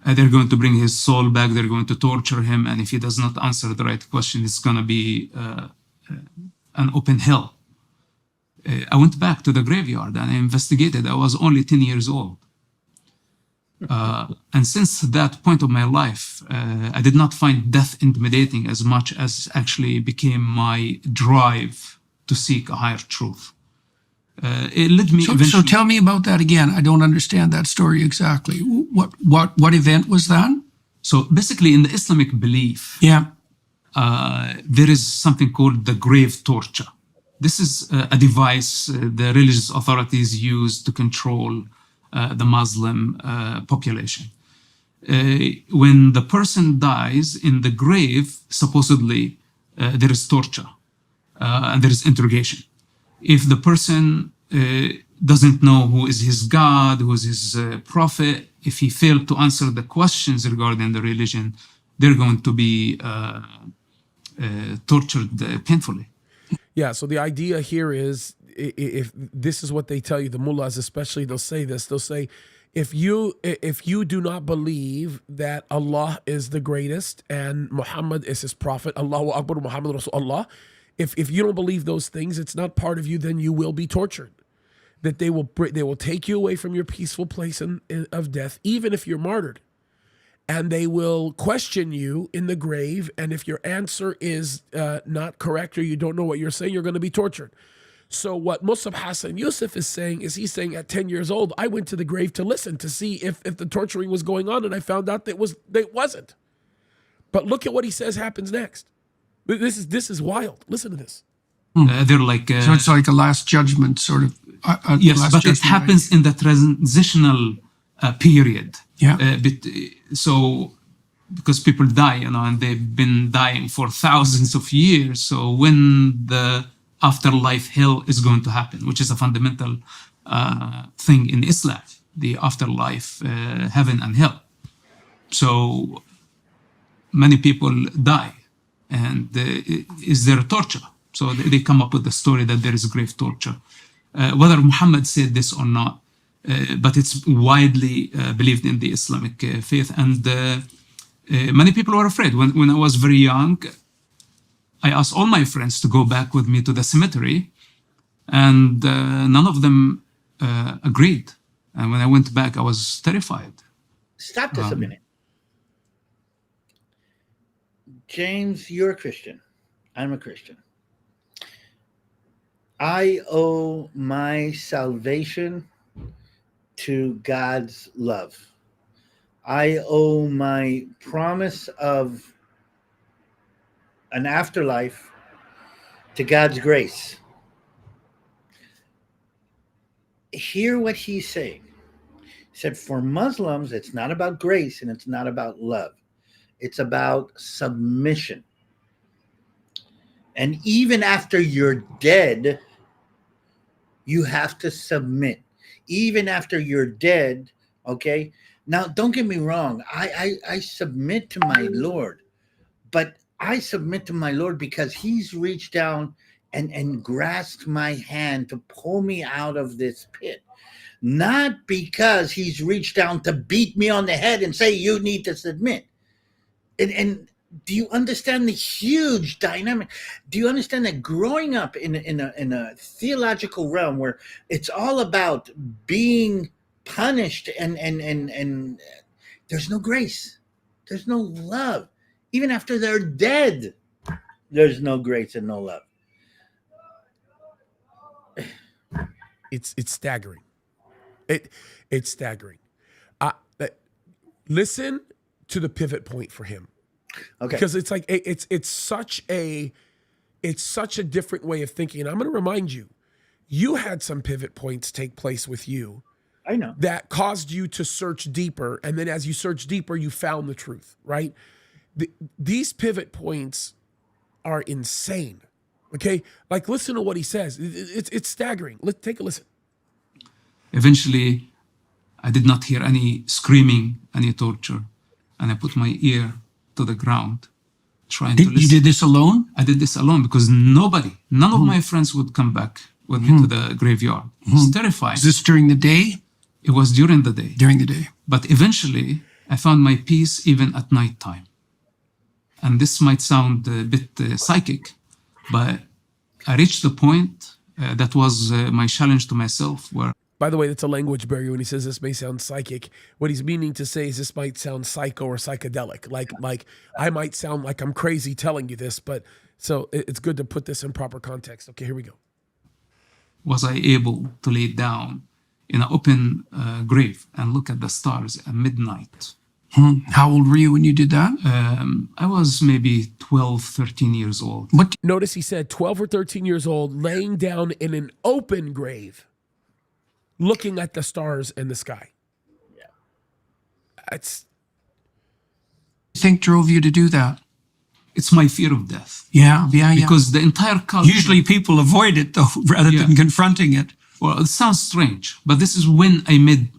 they're going to bring his soul back, they're going to torture him, and if he does not answer the right question, it's going to be an open hell. I went back to the graveyard and I investigated. I was only 10 years old. And since that point of my life, I did not find death intimidating as much as actually became my drive to seek a higher truth. It led me So eventually. tell me about that again. I don't understand that story exactly. What event was that? So basically, in the Islamic belief, Yeah. there is something called the grave torture. This is a device the religious authorities use to control the Muslim population. When the person dies in the grave, supposedly there is torture and there is interrogation. If the person doesn't know who is his God, who is his prophet, if he failed to answer the questions regarding the religion, they're going to be tortured painfully. Yeah, so the idea here is, if this is what they tell you, the mullahs especially, they'll say this. They'll say, if you do not believe that Allah is the greatest and Muhammad is his prophet, Allahu Akbar, Muhammad Rasulullah, if you don't believe those things, it's not part of you, then you will be tortured. That they will take you away from your peaceful place of death, even if you're martyred. And they will question you in the grave, and if your answer is not correct or you don't know what you're saying, you're going to be tortured. So what Mosab Hassan Yousef is saying is, he's saying at 10 years old, I went to the grave to listen, to see if the torturing was going on, and I found out that it wasn't. But look at what he says happens next. This is wild. Listen to this. They're like... So it's like a last judgment sort of. yes, last but it judgment, happens in the transitional period. Yeah. So because people die, and they've been dying for thousands of years. So when the afterlife hell is going to happen, which is a fundamental thing in Islam, the afterlife, heaven and hell. So many people die, and is there torture? So they come up with the story that there is grave torture. Whether Muhammad said this or not, but it's widely believed in the Islamic faith. And many people were afraid. When I was very young, I asked all my friends to go back with me to the cemetery, and none of them agreed. And when I went back, I was terrified. Stop this a minute. James, you're a Christian. I'm a Christian. I owe my salvation to God's love. I owe my promise of an afterlife to God's grace. Hear what he's saying. He said, for Muslims, it's not about grace and it's not about love. It's about submission. And even after you're dead, you have to submit. Even after you're dead, okay? Now, don't get me wrong. I submit to my Lord, but I submit to my Lord because he's reached down and grasped my hand to pull me out of this pit. Not because he's reached down to beat me on the head and say, you need to submit. And do you understand the huge dynamic? Do you understand that growing up in a theological realm where it's all about being punished and there's no grace, there's no love, even after they're dead, there's no grace and no love. It's staggering. It's staggering. Listen to the pivot point for him. Okay. Because it's like it's such a different way of thinking. And I'm going to remind you, you had some pivot points take place with you. I know. That caused you to search deeper, and then as you search deeper, you found the truth, right? These pivot points are insane. Okay, like listen to what he says. It's staggering. Let's take a listen. Eventually, I did not hear any screaming, any torture, and I put my ear to the ground, trying to listen. You did this alone? I did this alone because none of my friends would come back with me to the graveyard. It was terrifying. Is this during the day? It was during the day. During the day. But eventually, I found my peace even at nighttime. And this might sound a bit psychic, but I reached the point That was my challenge to myself, where By the way, that's a language barrier when he says this may sound psychic. What he's meaning to say is this might sound psycho or psychedelic. Like I might sound like I'm crazy telling you this, but so it's good to put this in proper context. Okay, here we go. was I able to lay down in an open grave and look at the stars at midnight. How old were you when you did that? I was maybe 12, 13 years old. What? Notice he said 12 or 13 years old, laying down in an open grave, looking at the stars and the sky. Yeah. That's Do you think drove you to do that? It's my fear of death. Yeah. Because the entire culture... Usually people avoid it though, rather than confronting it. Well, it sounds strange, but this is when I made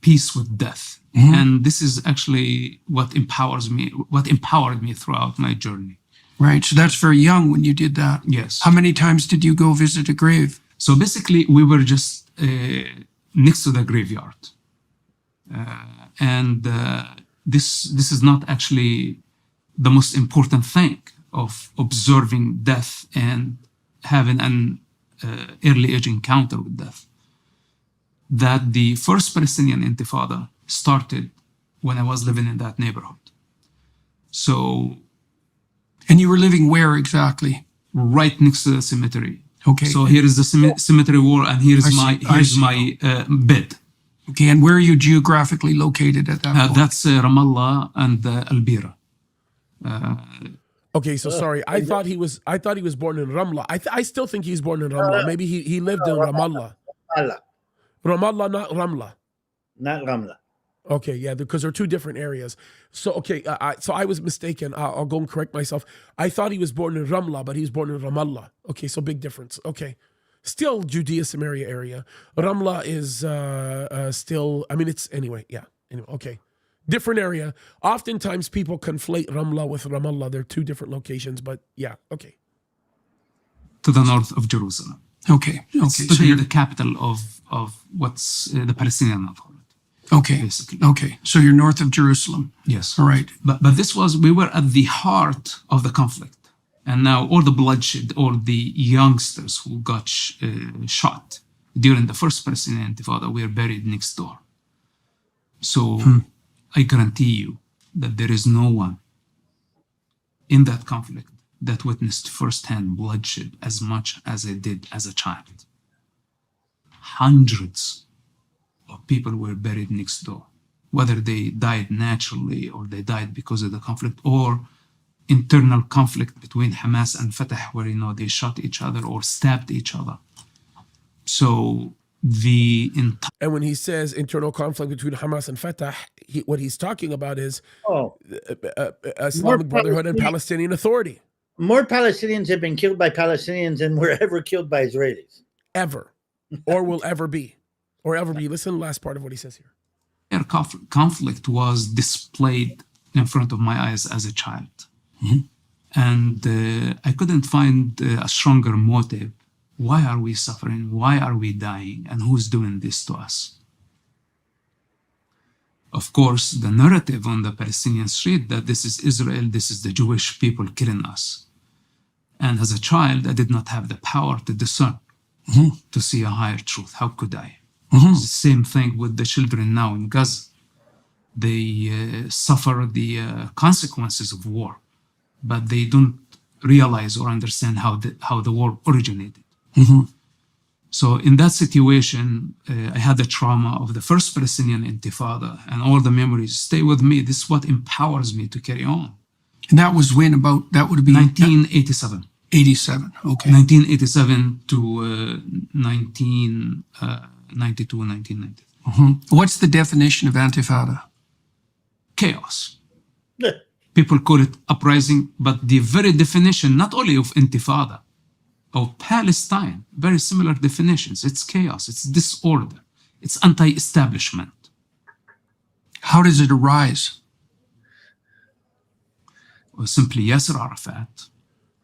peace with death. And this is actually what empowered me throughout my journey. Right. So that's very young when you did that. Yes. How many times did you go visit a grave? So basically, we were just next to the graveyard. This is not actually the most important thing of observing death and having an early age encounter with death. That the first Palestinian Intifada started when I was living in that neighborhood. So... And you were living where exactly? Right next to the cemetery. Okay. So here is the cemetery wall, and here's my bed. Okay, and where are you geographically located at that point? That's Ramallah and Al-Bira. okay. So sorry, I thought he was born in Ramla. I still think he's born in Ramla. Maybe he lived in Ramallah. Ramallah, not Ramla. Not Ramla. Okay, yeah, because they're two different areas. So, okay, so I was mistaken. I'll go and correct myself. I thought he was born in Ramla, but he was born in Ramallah. Okay, so big difference. Okay. Still Judea, Samaria area. Ramla is still, I mean, it's, anyway, yeah. Anyway, okay. Different area. Oftentimes people conflate Ramla with Ramallah. They're two different locations, but yeah, okay. To the north of Jerusalem. Okay. It's today the capital of what's the Palestinian Authority. Okay. Basically. Okay. So you're north of Jerusalem. Yes. All right. But we were at the heart of the conflict. And now all the bloodshed, all the youngsters who got shot during the first Palestinian Intifada were buried next door. So I guarantee you that there is no one in that conflict that witnessed firsthand bloodshed as much as I did as a child. Hundreds of people were buried next door, whether they died naturally or they died because of the conflict or internal conflict between Hamas and Fatah, where, they shot each other or stabbed each other. So and when he says internal conflict between Hamas and Fatah, what he's talking about is Islamic Brotherhood and Palestinian Authority. More Palestinians have been killed by Palestinians than were ever killed by Israelis. Ever. Or will ever be. Or ever be. Listen to the last part of what he says here. Their conflict was displayed in front of my eyes as a child. And I couldn't find a stronger motive. Why are we suffering? Why are we dying? And who's doing this to us? Of course, the narrative on the Palestinian street that this is Israel, this is the Jewish people killing us. And as a child, I did not have the power to discern, to see a higher truth. How could I? It's the same thing with the children now in Gaza. They suffer the consequences of war, but they don't realize or understand how the war originated. So in that situation, I had the trauma of the first Palestinian Intifada, and all the memories stay with me. This is what empowers me to carry on. And that was when that would be 1987. 87, okay. 1987 to 1992, 1990. What's the definition of Intifada? Chaos. People call it uprising, but the very definition, not only of Intifada, of Palestine, very similar definitions. It's chaos, it's disorder, it's anti-establishment. How does it arise? Well, simply Yasser Arafat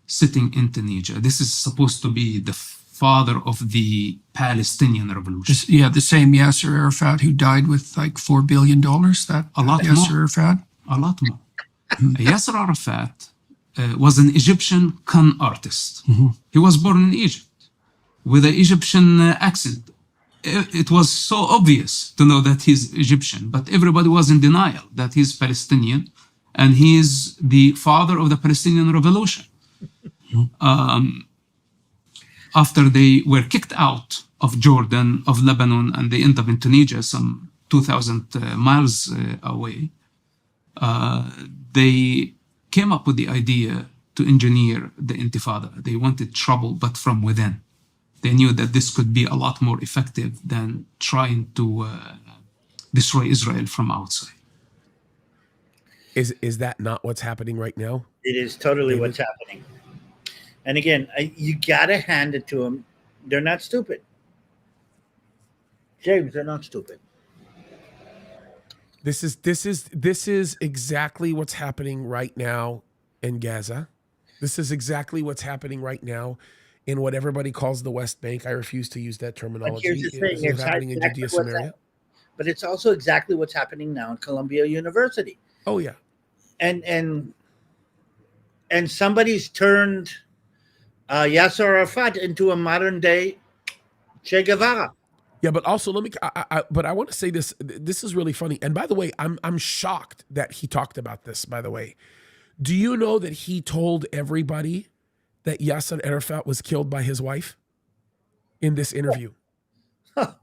sitting in Tunisia. This is supposed to be the father of the Palestinian revolution. The same Yasser Arafat who died with like $4 billion. That a lot Yasser more. Arafat? A lot more. Yasser Arafat was an Egyptian con artist. He was born in Egypt. with an Egyptian accent. It was so obvious to know that he's Egyptian, but everybody was in denial that he's Palestinian and he's the father of the Palestinian Revolution. After they were kicked out of Jordan, of Lebanon, and they ended up in Tunisia, some 2,000 miles away, they came up with the idea to engineer the Intifada. They wanted trouble, but from within. They knew that this could be a lot more effective than trying to destroy Israel from outside. Is that not what's happening right now? It is totally David? what's happening. And again, you gotta hand it to them. They're not stupid, James. They're not stupid. This is exactly what's happening right now in Gaza. This is exactly what's happening right now in what everybody calls the West Bank. I refuse to use that terminology. But here's the thing: This is it's happening in exactly Judea, Samaria. but it's also exactly what's happening now in Columbia University. Oh yeah. And somebody's turned Yasser Arafat into a modern day Che Guevara. Yeah, but also let me. But I want to say this. This is really funny. And by the way, I'm shocked that he talked about this. By the way, do you know that he told everybody that Yasser Arafat was killed by his wife in this interview? Huh.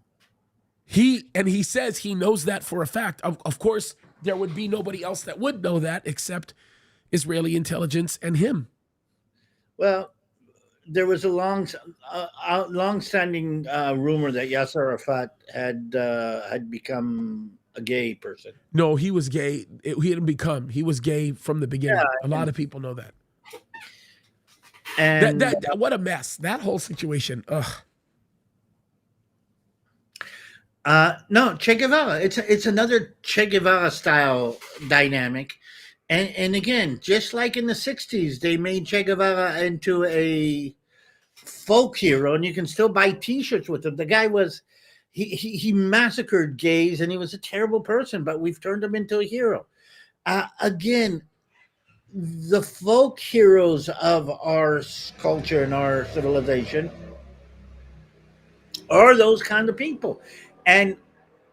He says he knows that for a fact. Of course, there would be nobody else that would know that except Israeli intelligence and him. Well, there was a long-standing rumor that Yasser Arafat had become a gay person. No, he was gay. He didn't become. He was gay from the beginning. A lot of people know that. And That what a mess. That whole situation. Ugh. no, Che Guevara. It's another Che Guevara style dynamic. And again, just like in the 60s, they made Che Guevara into a folk hero, and you can still buy T-shirts with him. The guy was, he massacred gays, and he was a terrible person, but we've turned him into a hero. Again, the folk heroes of our culture and our civilization are those kind of people. And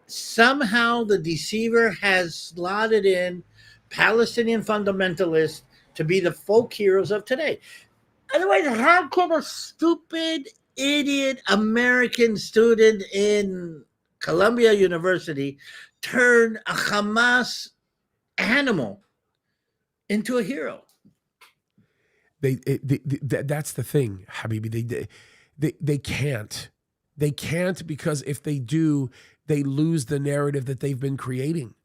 somehow the deceiver has slotted in Palestinian fundamentalists to be the folk heroes of today. Otherwise, how can a stupid, idiot American student in Columbia University turn a Hamas animal into a hero? That's the thing, Habibi. They can't. They can't, because if they do, they lose the narrative that they've been creating.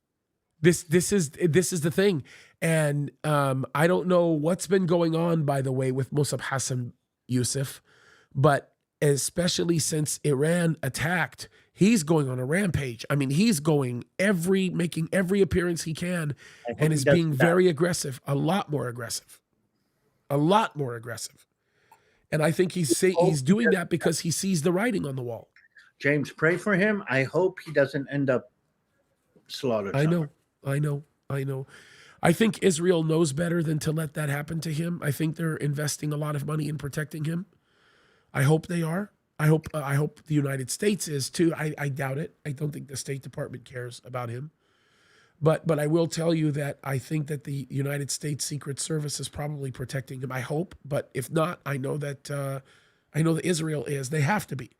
This is the thing. And I don't know what's been going on, by the way, with Mosab Hassan Yousef, but especially since Iran attacked, he's going on a rampage. I mean, he's going making every appearance he can, and is being very aggressive, a lot more aggressive. And I think he's doing that because he sees the writing on the wall. James, pray for him. I hope he doesn't end up slaughtered. I know. I think Israel knows better than to let that happen to him. I think they're investing a lot of money in protecting him. I hope they are. I hope the United States is too. I doubt it. I don't think the State Department cares about him. But I will tell you that I think that the United States Secret Service is probably protecting him. I hope, but if not, I know that Israel is. They have to be.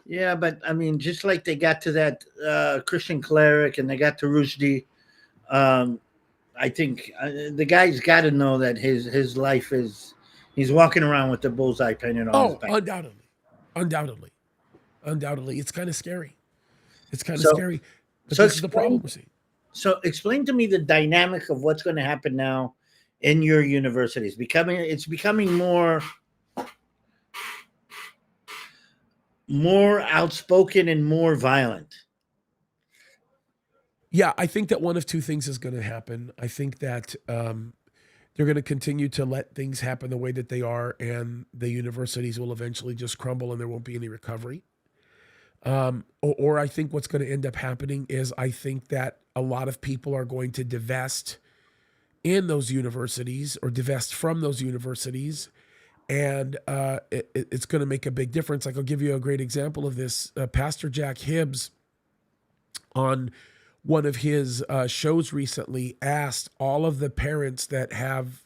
Yeah, but I mean, just like they got to that Christian cleric and they got to Rushdie, I think the guy's got to know that his life is, he's walking around with the bullseye painted on his back. Undoubtedly. It's kind of scary. Scary. But this is the problem we're seeing. So explain to me the dynamic of what's going to happen now in your university. It's becoming more outspoken and more violent. Yeah, I think that one of two things is going to happen. I think that they're going to continue to let things happen the way that they are, and the universities will eventually just crumble and there won't be any recovery. Or I think what's going to end up happening is I think that a lot of people are going to divest in those universities or divest from those universities, And it's going to make a big difference. Like, I'll give you a great example of this. Pastor Jack Hibbs, on one of his shows recently, asked all of the parents that have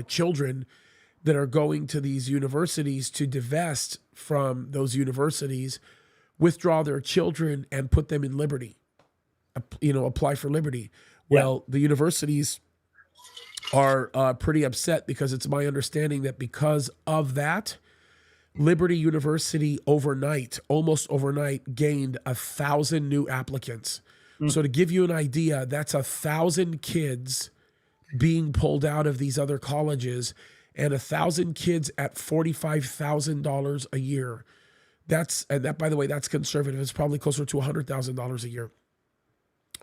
children that are going to these universities to divest from those universities, withdraw their children, and put them in liberty. Apply for liberty. Well, the universities are pretty upset, because it's my understanding that because of that, Liberty University almost overnight, gained 1,000 new applicants. So to give you an idea, that's 1,000 kids being pulled out of these other colleges, and 1,000 kids at $45,000 a year. That, by the way, that's conservative. It's probably closer to $100,000 a year.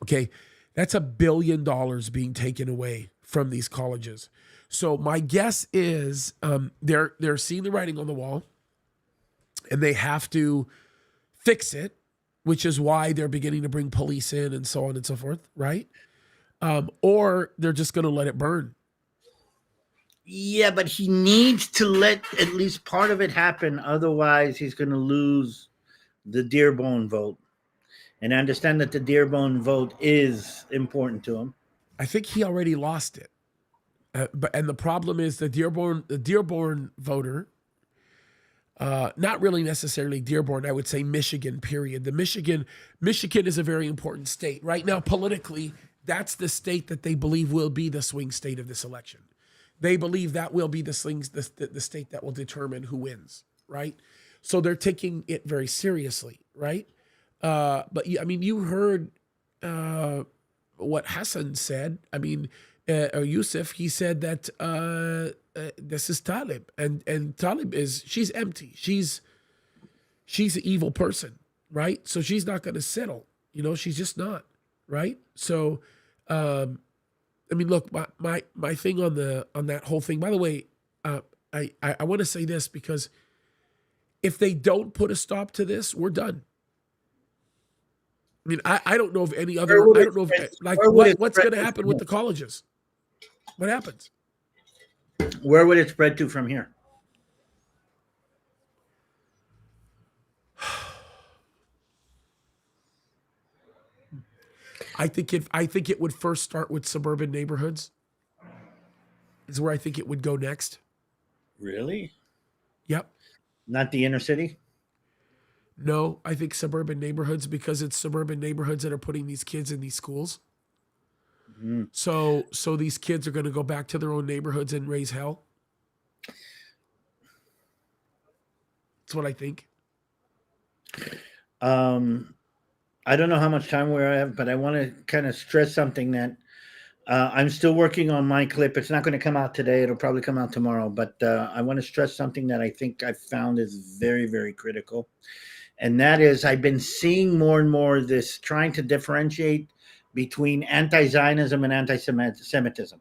Okay, that's $1 billion being taken away from these colleges. So my guess is they're seeing the writing on the wall, and they have to fix it, which is why they're beginning to bring police in and so on and so forth, right? Or they're just going to let it burn. Yeah, but he needs to let at least part of it happen. Otherwise, he's going to lose the Dearborn vote. And I understand that the Dearborn vote is important to him. I think he already lost it. And the problem is the Dearborn voter, not really necessarily Dearborn, I would say Michigan, period. Michigan is a very important state. Right now, politically, that's the state that they believe will be the swing state of this election. They believe that will be the state that will determine who wins, right? So they're taking it very seriously, right? But you heard what Hassan said. Or Yousef, he said that this is Talib, and Talib she's empty. She's an evil person, right? So she's not going to settle. She's just not, right? So, look, my thing on that whole thing. By the way, I want to say this, because if they don't put a stop to this, we're done. I don't know of any other. I don't know what's going to happen with the colleges. What happens? Where would it spread to from here? I think it would first start with suburban neighborhoods. Is where I think it would go next. Really? Yep. Not the inner city? No, I think suburban neighborhoods, because it's suburban neighborhoods that are putting these kids in these schools. So these kids are going to go back to their own neighborhoods and raise hell. That's what I think. I don't know how much time we have, but I want to kind of stress something that I'm still working on my clip. It's not going to come out today. It'll probably come out tomorrow. But I want to stress something that I think I've found is very, very critical. And that is, I've been seeing more and more this trying to differentiate between anti-Zionism and anti-Semitism.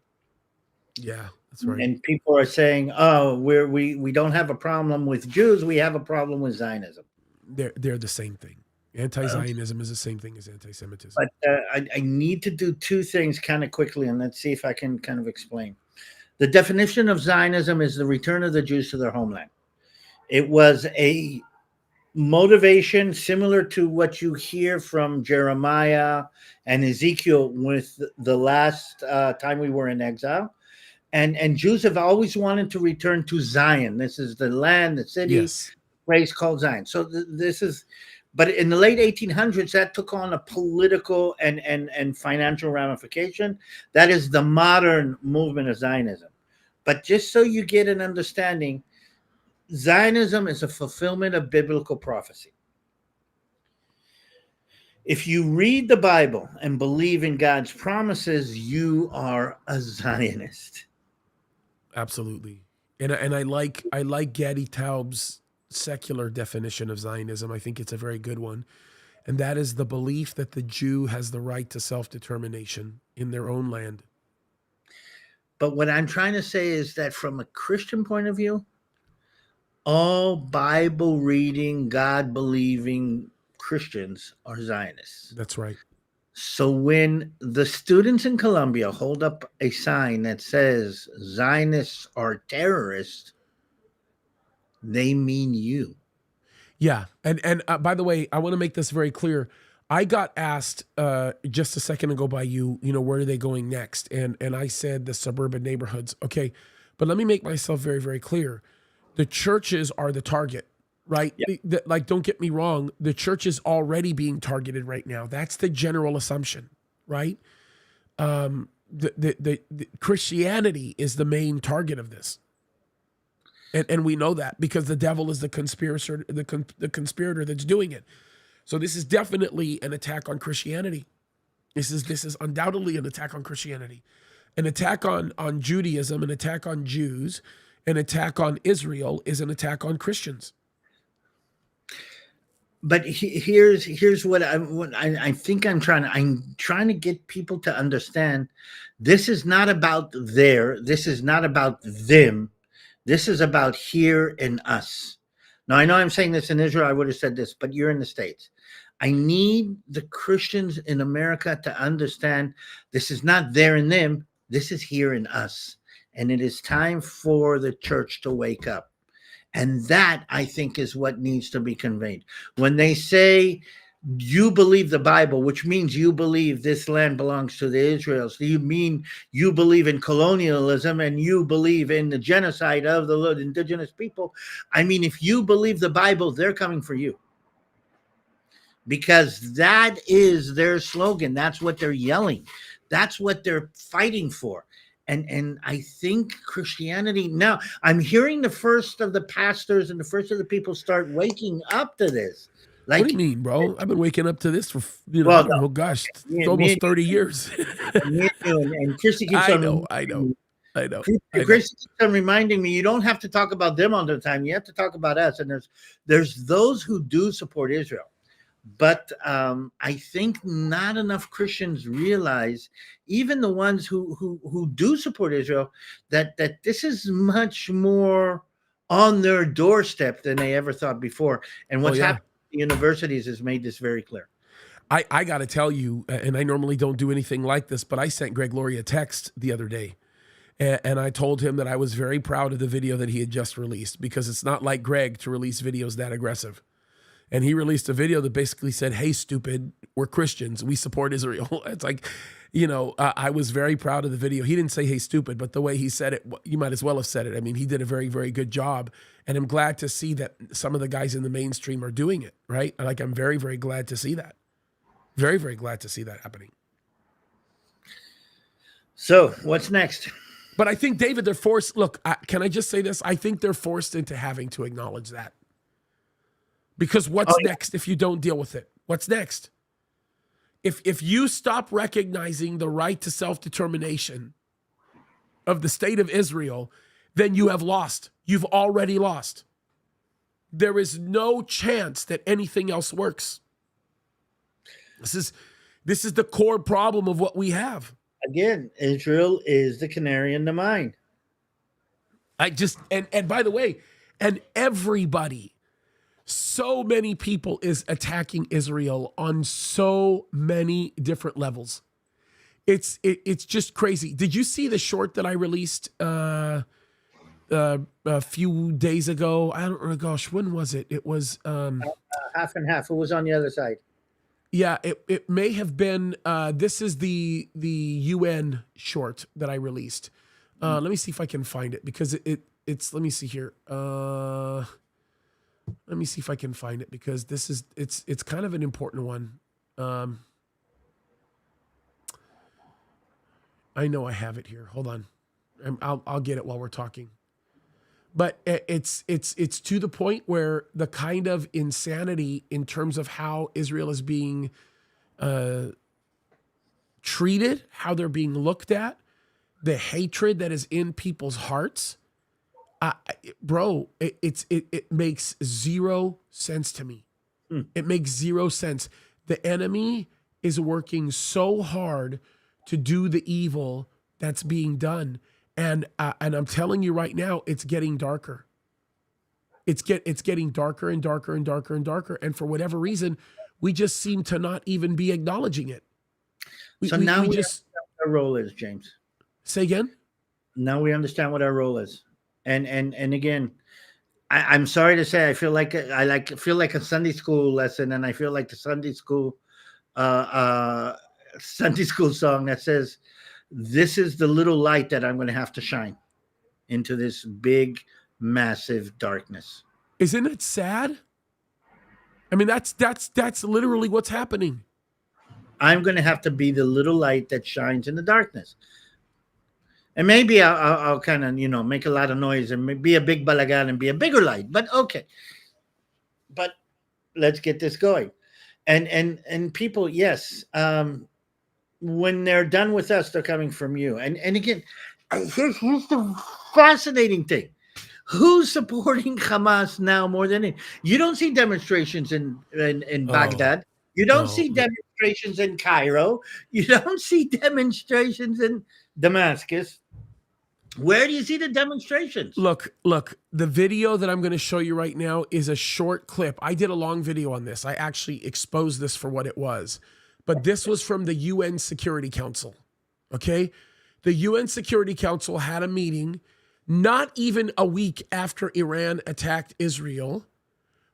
Yeah, that's right. And people are saying, "Oh, we don't have a problem with Jews. We have a problem with Zionism." They're the same thing. Anti-Zionism is the same thing as anti-Semitism. But I need to do two things kind of quickly, and let's see if I can kind of explain. The definition of Zionism is the return of the Jews to their homeland. It was a motivation similar to what you hear from Jeremiah and Ezekiel with the last time we were in exile. And Jews have always wanted to return to Zion. This is the land, the city, place called Zion. So this is, but in the late 1800s, that took on a political and financial ramification. That is the modern movement of Zionism. But just so you get an understanding, Zionism is a fulfillment of biblical prophecy. If you read the Bible and believe in God's promises, you are a Zionist. Absolutely. And I like David TaL's secular definition of Zionism. I think it's a very good one. And that is the belief that the Jew has the right to self-determination in their own land. But what I'm trying to say is that from a Christian point of view, all Bible reading, God believing Christians are Zionists. That's right. So when the students in Colombia hold up a sign that says Zionists are terrorists, They mean you. Yeah. And by the way, I want to make this very clear. I got asked just a second ago by you, where are they going next? And I said the suburban neighborhoods. Okay. But let me make myself very, very clear. The churches are the target, right? Like, don't get me wrong. The church is already being targeted right now. That's the general assumption, right? The Christianity is the main target of this. And we know that because the devil is the conspirator that's doing it. So this is definitely an attack on Christianity. This is undoubtedly an attack on Christianity, an attack on Judaism, an attack on Jews, an attack on Israel is an attack on Christians. But here's what I think I'm trying to get people to understand. This is not about there. This is not about them. This is about here and us. Now, I know I'm saying this in Israel. I would have said this, but you're in the States. I need the Christians in America to understand this is not there and them. This is here in us. And it is time for the church to wake up. And that, I think, is what needs to be conveyed. When they say you believe the Bible, which means you believe this land belongs to the Israels, you mean you believe in colonialism and you believe in the genocide of the indigenous people. I mean, if you believe the Bible, they're coming for you. Because that is their slogan. That's what they're yelling. That's what they're fighting for. And I think Christianity, now I'm hearing the first of the pastors and the first of the people start waking up to this. Like, what do you mean, bro? I've been waking up to this for, gosh, me- almost me- 30 years. and Christy keeps I on know. Christy keeps on reminding me, you don't have to talk about them all the time. You have to talk about us. And there's those who do support Israel. But I think not enough Christians realize, even the ones who do support Israel, that this is much more on their doorstep than they ever thought before. And what's happening at the universities has made this very clear. I got to tell you, and I normally don't do anything like this, but I sent Greg Laurie a text the other day. And I told him that I was very proud of the video that he had just released, because it's not like Greg to release videos that aggressive. And he released a video that basically said, hey, stupid, we're Christians. We support Israel. It's like, I was very proud of the video. He didn't say, hey, stupid, but the way he said it, you might as well have said it. I mean, he did a very, very good job. And I'm glad to see that some of the guys in the mainstream are doing it, right? Like, I'm very, very glad to see that. Very, very glad to see that happening. So what's next? But I think, David, they're forced. Look, can I just say this? I think they're forced into having to acknowledge that. Because what's next if you don't deal with it? What's next? If you stop recognizing the right to self-determination of the state of Israel, then you have lost. You've already lost. There is no chance that anything else works. This is the core problem of what we have. Again, Israel is the canary in the mine. And by the way, and everybody, so many people is attacking Israel on so many different levels. It's just crazy. Did you see the short that I released a few days ago? I don't know. Gosh, when was it? It was half and half. Who was on the other side? Yeah, it may have been. This is the UN short that I released. Let me see if I can find it, because it's. Let me see here. Let me see if I can find it, because it's kind of an important one. I know I have it here. Hold on, I'll get it while we're talking. But it's to the point where the kind of insanity in terms of how Israel is being treated, how they're being looked at, the hatred that is in people's hearts. Bro, it makes zero sense to me. It makes zero sense. The enemy is working so hard to do the evil that's being done, and I'm telling you right now, it's getting darker. It's getting darker and darker and darker and darker, and for whatever reason, we just seem to not even be acknowledging it. So now we understand what our role is, James. Say again? Now we understand what our role is. And again, I'm sorry to say, I feel like feel like a Sunday school lesson, and I feel like the Sunday school song that says, "This is the little light that I'm going to have to shine into this big, massive darkness." Isn't it sad? I mean, that's literally what's happening. I'm going to have to be the little light that shines in the darkness. And maybe I'll kind of, make a lot of noise and be a big balagan and be a bigger light. But okay. But let's get this going. And people, yes, when they're done with us, they're coming from you. And again, here's the fascinating thing. Who's supporting Hamas now more than it? You don't see demonstrations in Baghdad. You don't see demonstrations in Cairo. You don't see demonstrations in Damascus. Where do you see the demonstrations? Look, the video that I'm going to show you right now is a short clip. I did a long video on this. I actually exposed this for what it was. But this was from the UN Security Council, okay? The UN Security Council had a meeting not even a week after Iran attacked Israel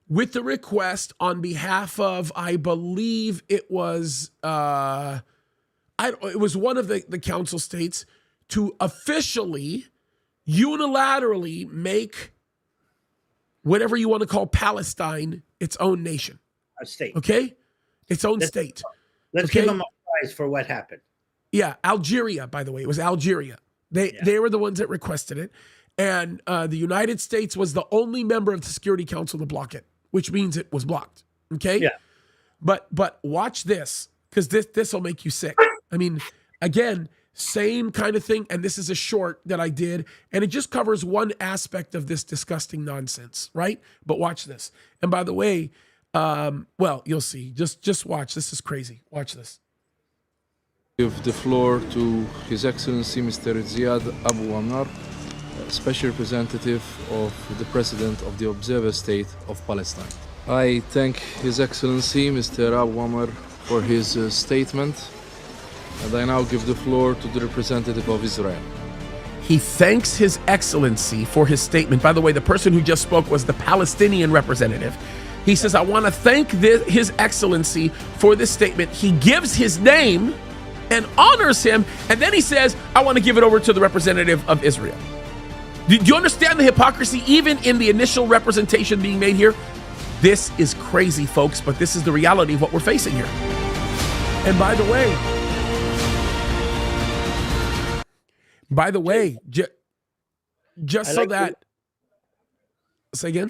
with the request on behalf of, I believe it was, it was one of the council states, to officially, unilaterally make whatever you want to call Palestine its own nation. A state. Okay? Its own state. Let's give them a prize for what happened. Yeah, Algeria, by the way. It was Algeria. They were the ones that requested it. And the United States was the only member of the Security Council to block it, which means it was blocked. Okay? Yeah. But watch this, because this will make you sick. I mean, again, same kind of thing. And this is a short that I did. And it just covers one aspect of this disgusting nonsense, right? But watch this. And by the way, well, you'll see. Just watch. This is crazy. Watch this. Give the floor to His Excellency Mr. Ziad Abu Amr, Special Representative of the President of the Observer State of Palestine. I thank His Excellency Mr. Abu Amr for his statement, and I now give the floor to the representative of Israel. He thanks His Excellency for his statement. By the way, the person who just spoke was the Palestinian representative. He says, I want to thank His Excellency for this statement. He gives his name and honors him, and then he says, I want to give it over to the representative of Israel. Do you understand the hypocrisy even in the initial representation being made here? This is crazy, folks, but this is the reality of what we're facing here. And by the way, just so that, say again?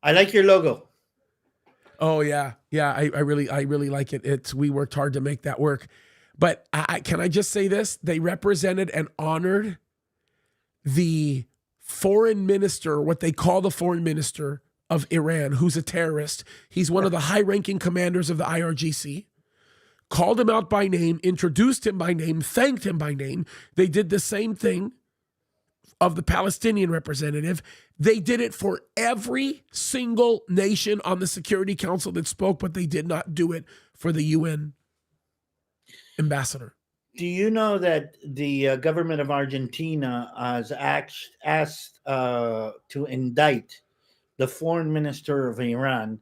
I like your logo. Oh yeah. I really like it. We worked hard to make that work. But can I just say this? They represented and honored the foreign minister, what they call the foreign minister of Iran, who's a terrorist. He's one of the high-ranking commanders of the IRGC. Called him out by name, introduced him by name, thanked him by name. They did the same thing of the Palestinian representative. They did it for every single nation on the Security Council that spoke, but they did not do it for the UN ambassador. Do you know that the government of Argentina has asked to indict the foreign minister of Iran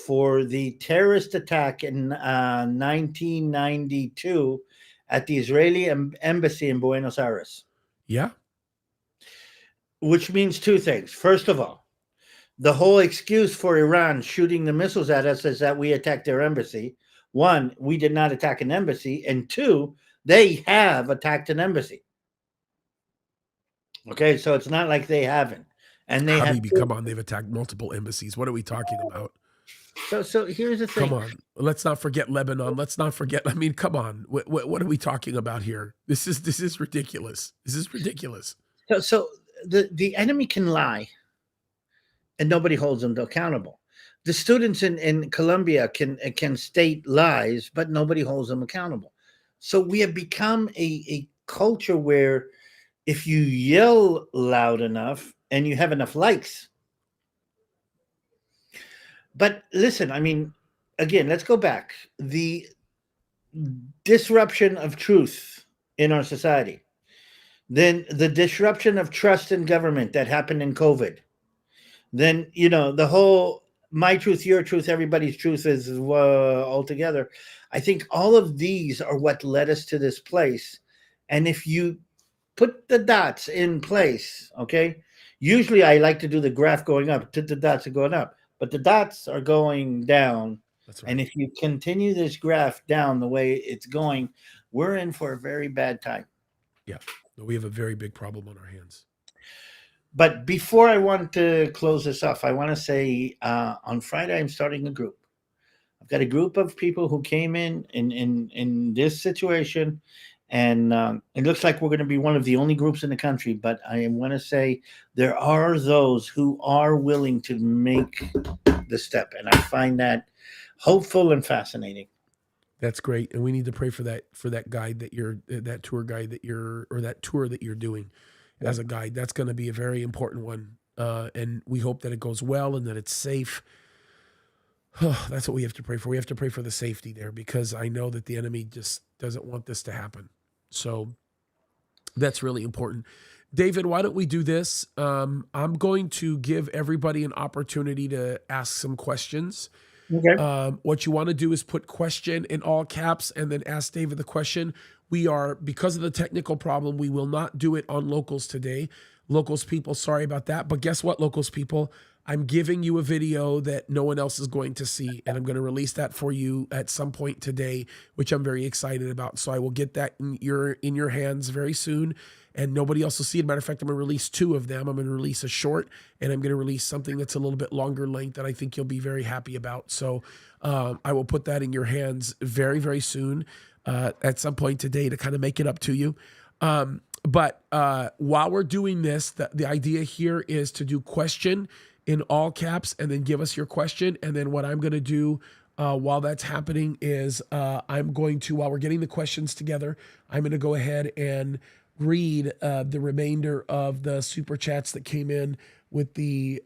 for the terrorist attack in 1992 at the Israeli embassy in Buenos Aires? Yeah. Which means two things. First of all, the whole excuse for Iran shooting the missiles at us is that we attacked their embassy. One, we did not attack an embassy. And two, they have attacked an embassy. Okay, so it's not like they haven't. And they Habibi, come on, they've attacked multiple embassies. What are we talking about? So here's the thing. Come on, let's not forget Lebanon. Let's not forget. I mean, come on. What are we talking about here? This is ridiculous. This is ridiculous. So the enemy can lie, and nobody holds them accountable. The students in Colombia can state lies, but nobody holds them accountable. So we have become a culture where if you yell loud enough and you have enough likes. But listen, I mean, again, let's go back. The disruption of truth in our society, then the disruption of trust in government that happened in COVID, then the whole my truth, your truth, everybody's truth is all together. I think all of these are what led us to this place. And if you put the dots in place, okay, usually I like to do the graph going up, the dots are going up, but the dots are going down. That's right. And if you continue this graph down the way it's going, we're in for a very bad time. Yeah. We have a very big problem on our hands. But before I want to close this off, I want to say on Friday I'm starting a group. I've got a group of people who came in this situation, and it looks like we're going to be one of the only groups in the country. But I want to say there are those who are willing to make the step, and I find that hopeful and fascinating. That's great, and we need to pray for that guide that tour guide that you're doing as a guide. That's going to be a very important one, and we hope that it goes well and that it's safe. That's what we have to pray for. We have to pray for the safety there, because I know that the enemy just doesn't want this to happen. So that's really important. David, why don't we do this? I'm going to give everybody an opportunity to ask some questions. Okay. What you want to do is put question in all caps and then ask David the question. Because of the technical problem, we will not do it on Locals today. Locals people, sorry about that. But guess what, Locals people? I'm giving you a video that no one else is going to see, and I'm going to release that for you at some point today, which I'm very excited about. So I will get that in your hands very soon, and nobody else will see it. Matter of fact, I'm going to release 2 of them. I'm going to release a short, and I'm going to release something that's a little bit longer length that I think you'll be very happy about. So I will put that in your hands very, very soon at some point today to kind of make it up to you. But while we're doing this, the idea here is to do question in all caps and then give us your question. And then what I'm going to do while that's happening is I'm going to, while we're getting the questions together, I'm going to go ahead and read the remainder of the super chats that came in with the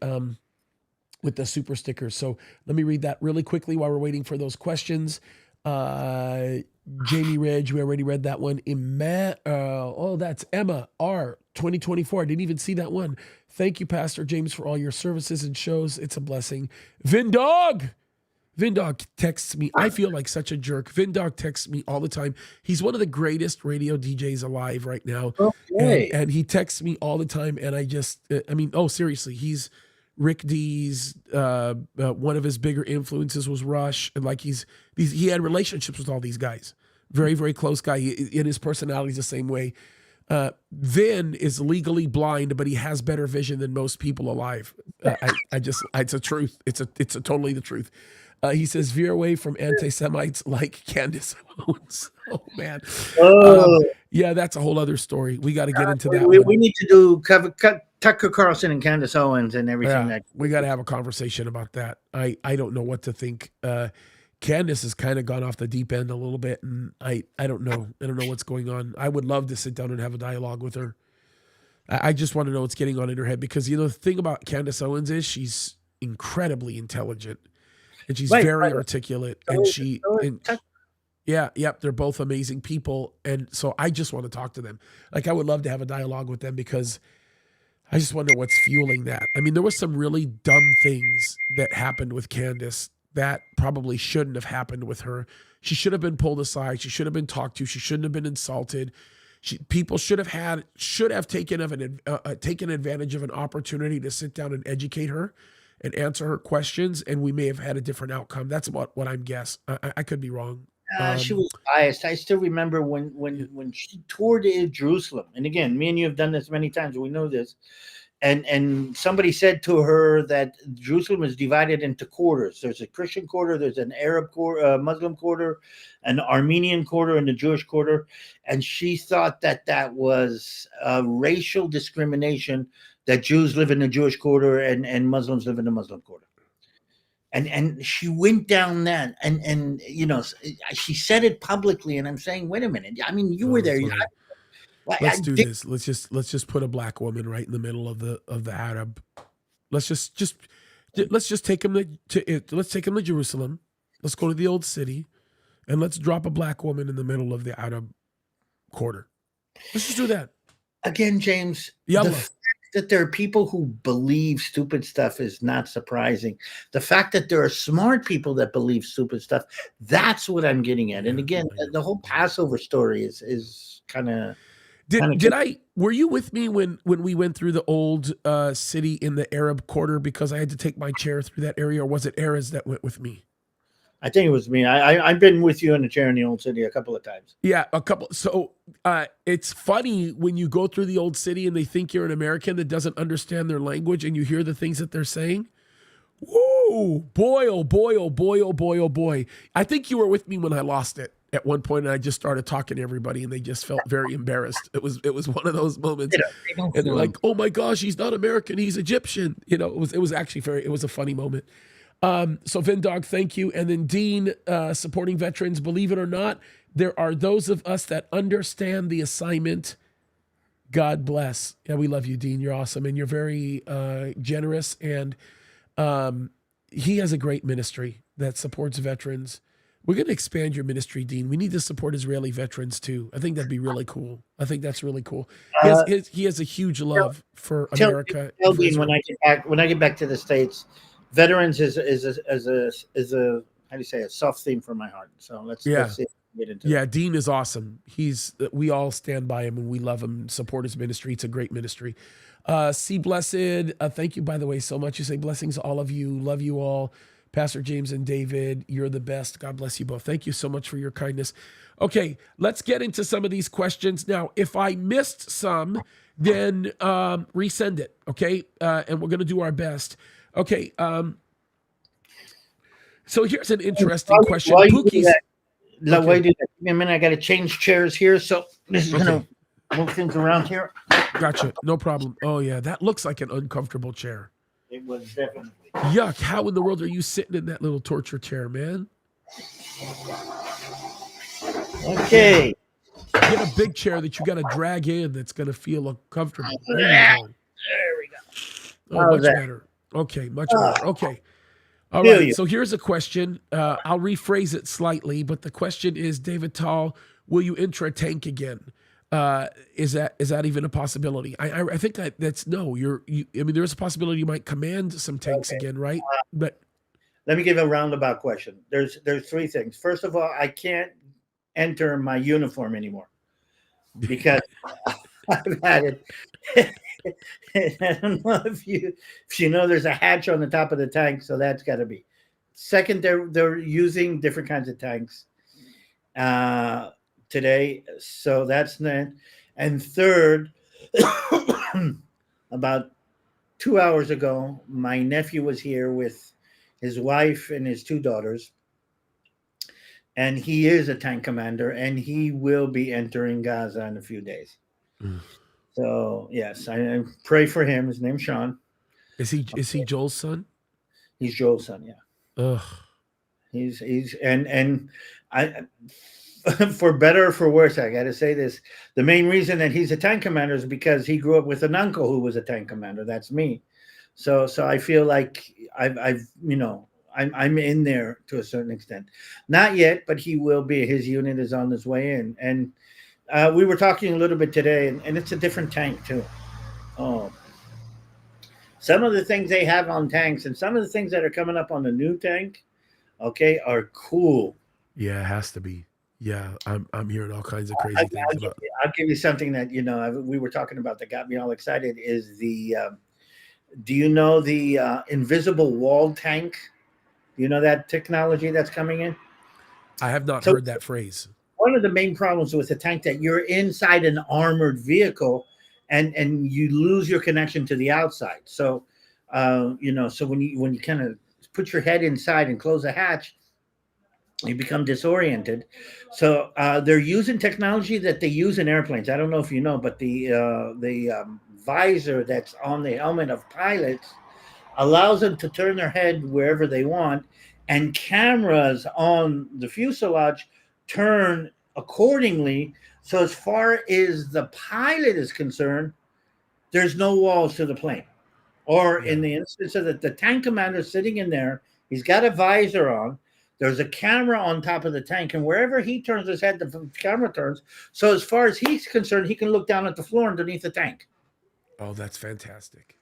super stickers. So let me read that really quickly while we're waiting for those questions. Jamie Ridge, we already read that one. That's Emma R. 2024. I didn't even see that one. Thank you, Pastor James, for all your services and shows. It's a blessing. Vindog texts me. I feel like such a jerk. Vindog texts me all the time. He's one of the greatest radio DJs alive right now. Okay. And he texts me all the time. And seriously, he's Rick D's, one of his bigger influences was Rush. And like he had relationships with all these guys. Very, very close guy. And his personality is the same way. Vin is legally blind, but he has better vision than most people alive. It's a truth. It's totally the truth. He says, veer away from anti-Semites like Candace Owens. Oh, man. Yeah, that's a whole other story. We got to get into that. We need to do Tucker Carlson and Candace Owens and everything. Yeah, we got to have a conversation about that. I don't know what to think. Candace has kind of gone off the deep end a little bit, and I don't know. I don't know what's going on. I would love to sit down and have a dialogue with her. I just want to know what's getting on in her head, because the thing about Candace Owens is she's incredibly intelligent, and she's very articulate, and they're both amazing people, and so I just want to talk to them. Like, I would love to have a dialogue with them, because I just wonder what's fueling that. I mean, there were some really dumb things that happened with Candace that probably shouldn't have happened with her. She should have been pulled aside. She should have been talked to. She shouldn't have been insulted. People should have taken advantage of an opportunity to sit down and educate her and answer her questions, and we may have had a different outcome. That's what I'm guessing. I could be wrong. She was biased. I still remember when she toured Jerusalem, and again, me and you have done this many times. We know this. And somebody said to her that Jerusalem is divided into quarters. There's a Christian quarter, there's an Arab quarter, Muslim quarter, an Armenian quarter, and a Jewish quarter. And she thought that was racial discrimination, that Jews live in the Jewish quarter and Muslims live in the Muslim quarter. And she went down that, and she said it publicly. And I'm saying, wait a minute. I mean, you were there. Let's do this. Let's just put a black woman right in the middle of the Arab. Let's just take him to Jerusalem. Let's go to the old city, and let's drop a black woman in the middle of the Arab quarter. Let's just do that again, James. Yalla. that there are people who believe stupid stuff is not surprising. The fact that there are smart people that believe stupid stuff, that's what I'm getting at. And again, the whole Passover story is kind of. Were you with me when we went through the old city in the Arab quarter, because I had to take my chair through that area, or was it Arabs that went with me? I think it was me. I've been with you in the chair in the old city a couple of times. Yeah, a couple. So it's funny when you go through the old city and they think you're an American that doesn't understand their language, and you hear the things that they're saying. Whoa, boy, oh boy, oh boy, oh boy, oh boy. I think you were with me when I lost it at one point, and I just started talking to everybody, and they just felt very embarrassed. It was one of those moments, and they're like, "Oh my gosh, he's not American, he's Egyptian." You know, it was actually it was a funny moment. So Vindog, thank you. And then Dean, supporting veterans. Believe it or not, there are those of us that understand the assignment. God bless. Yeah, we love you, Dean. You're awesome. And you're very generous. And he has a great ministry that supports veterans. We're going to expand your ministry, Dean. We need to support Israeli veterans too. I think that'd be really cool. I think that's really cool. He has a huge love for America. Tell Dean when I get back to the States, veterans is a how do you say, a soft theme for my heart. So let's see if we get into it. Dean is awesome. We all stand by him and we love him, support his ministry. It's a great ministry. See Blessed, thank you, by the way, so much. You say blessings to all of you. Love you all. Pastor James and David, you're the best. God bless you both. Thank you so much for your kindness. Okay, let's get into some of these questions. Now, if I missed some, then resend it, okay? And we're going to do our best. Okay, so here's an interesting question. Why do that? Give me a minute. I got to change chairs here, so this is going to move things around here. Gotcha. No problem. Oh, yeah, that looks like an uncomfortable chair. It was definitely. Yuck. How in the world are you sitting in that little torture chair, man? Okay. Get a big chair that you got to drag in that's going to feel uncomfortable. There we go. Oh, much better. Okay, much better. Okay. All right, so here's a question. I'll rephrase it slightly, but the question is, David TaL, will you enter a tank again? Is that even a possibility? I think that's no. I mean, there's a possibility you might command some tanks again, right? But let me give a roundabout question. There's three things. First of all, I can't enter my uniform anymore because I've had it. I don't know if you know there's a hatch on the top of the tank, so that's got to be. Second, they're using different kinds of tanks today, so that's not. And third, about 2 hours ago, my nephew was here with his wife and his two daughters, and he is a tank commander, and he will be entering Gaza in a few days. So yes, I pray for him. His name's Sean. Is he Joel's son? He's Joel's son. Yeah. Ugh. He's and I, for better or for worse, I got to say this: the main reason that he's a tank commander is because he grew up with an uncle who was a tank commander. That's me. So I feel like I'm in there to a certain extent. Not yet, but he will be. His unit is on his way in, and. We were talking a little bit today, and it's a different tank too. Oh, some of the things they have on tanks, and some of the things that are coming up on the new tank, are cool. Yeah, it has to be. Yeah, I'm hearing all kinds of crazy things about. I'll give you something that we were talking about that got me all excited. Is the do you know the invisible wall tank? Do you know that technology that's coming in? I have not heard that phrase. One of the main problems with a tank that you're inside an armored vehicle and you lose your connection to the outside. So, so when you kind of put your head inside and close the hatch, you become disoriented. So they're using technology that they use in airplanes. I don't know if you know, but the visor that's on the helmet of pilots allows them to turn their head wherever they want, and cameras on the fuselage turn accordingly. So as far as the pilot is concerned, there's no walls to the plane. Or in the instance of the tank commander sitting in there, he's got a visor on. There's a camera on top of the tank, and wherever he turns his head, the camera turns. So as far as he's concerned, he can look down at the floor underneath the tank. Oh, that's fantastic.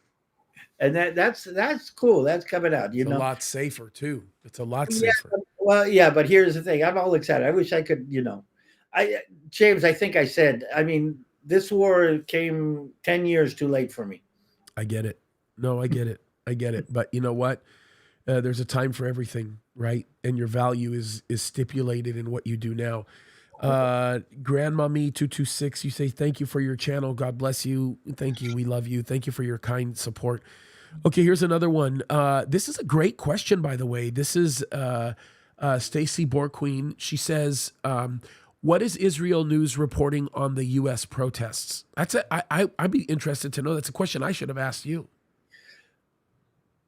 And that's cool. That's coming out. It's a lot safer too. It's a lot Yeah. safer. Well, yeah, but here's the thing. I'm all excited. I wish I could. James. I think I said. I mean, this war came 10 years too late for me. I get it. No, I get it. I get it. But you know what? There's a time for everything, right? And your value is stipulated in what you do now. Grandmommy 226, you say thank you for your channel. God bless you. Thank you. We love you. Thank you for your kind support. Okay, here's another one. This is a great question, by the way. This is Stacy Borqueen. She says, what is Israel News reporting on the U.S. protests? I'd be interested to know. That's a question I should have asked you.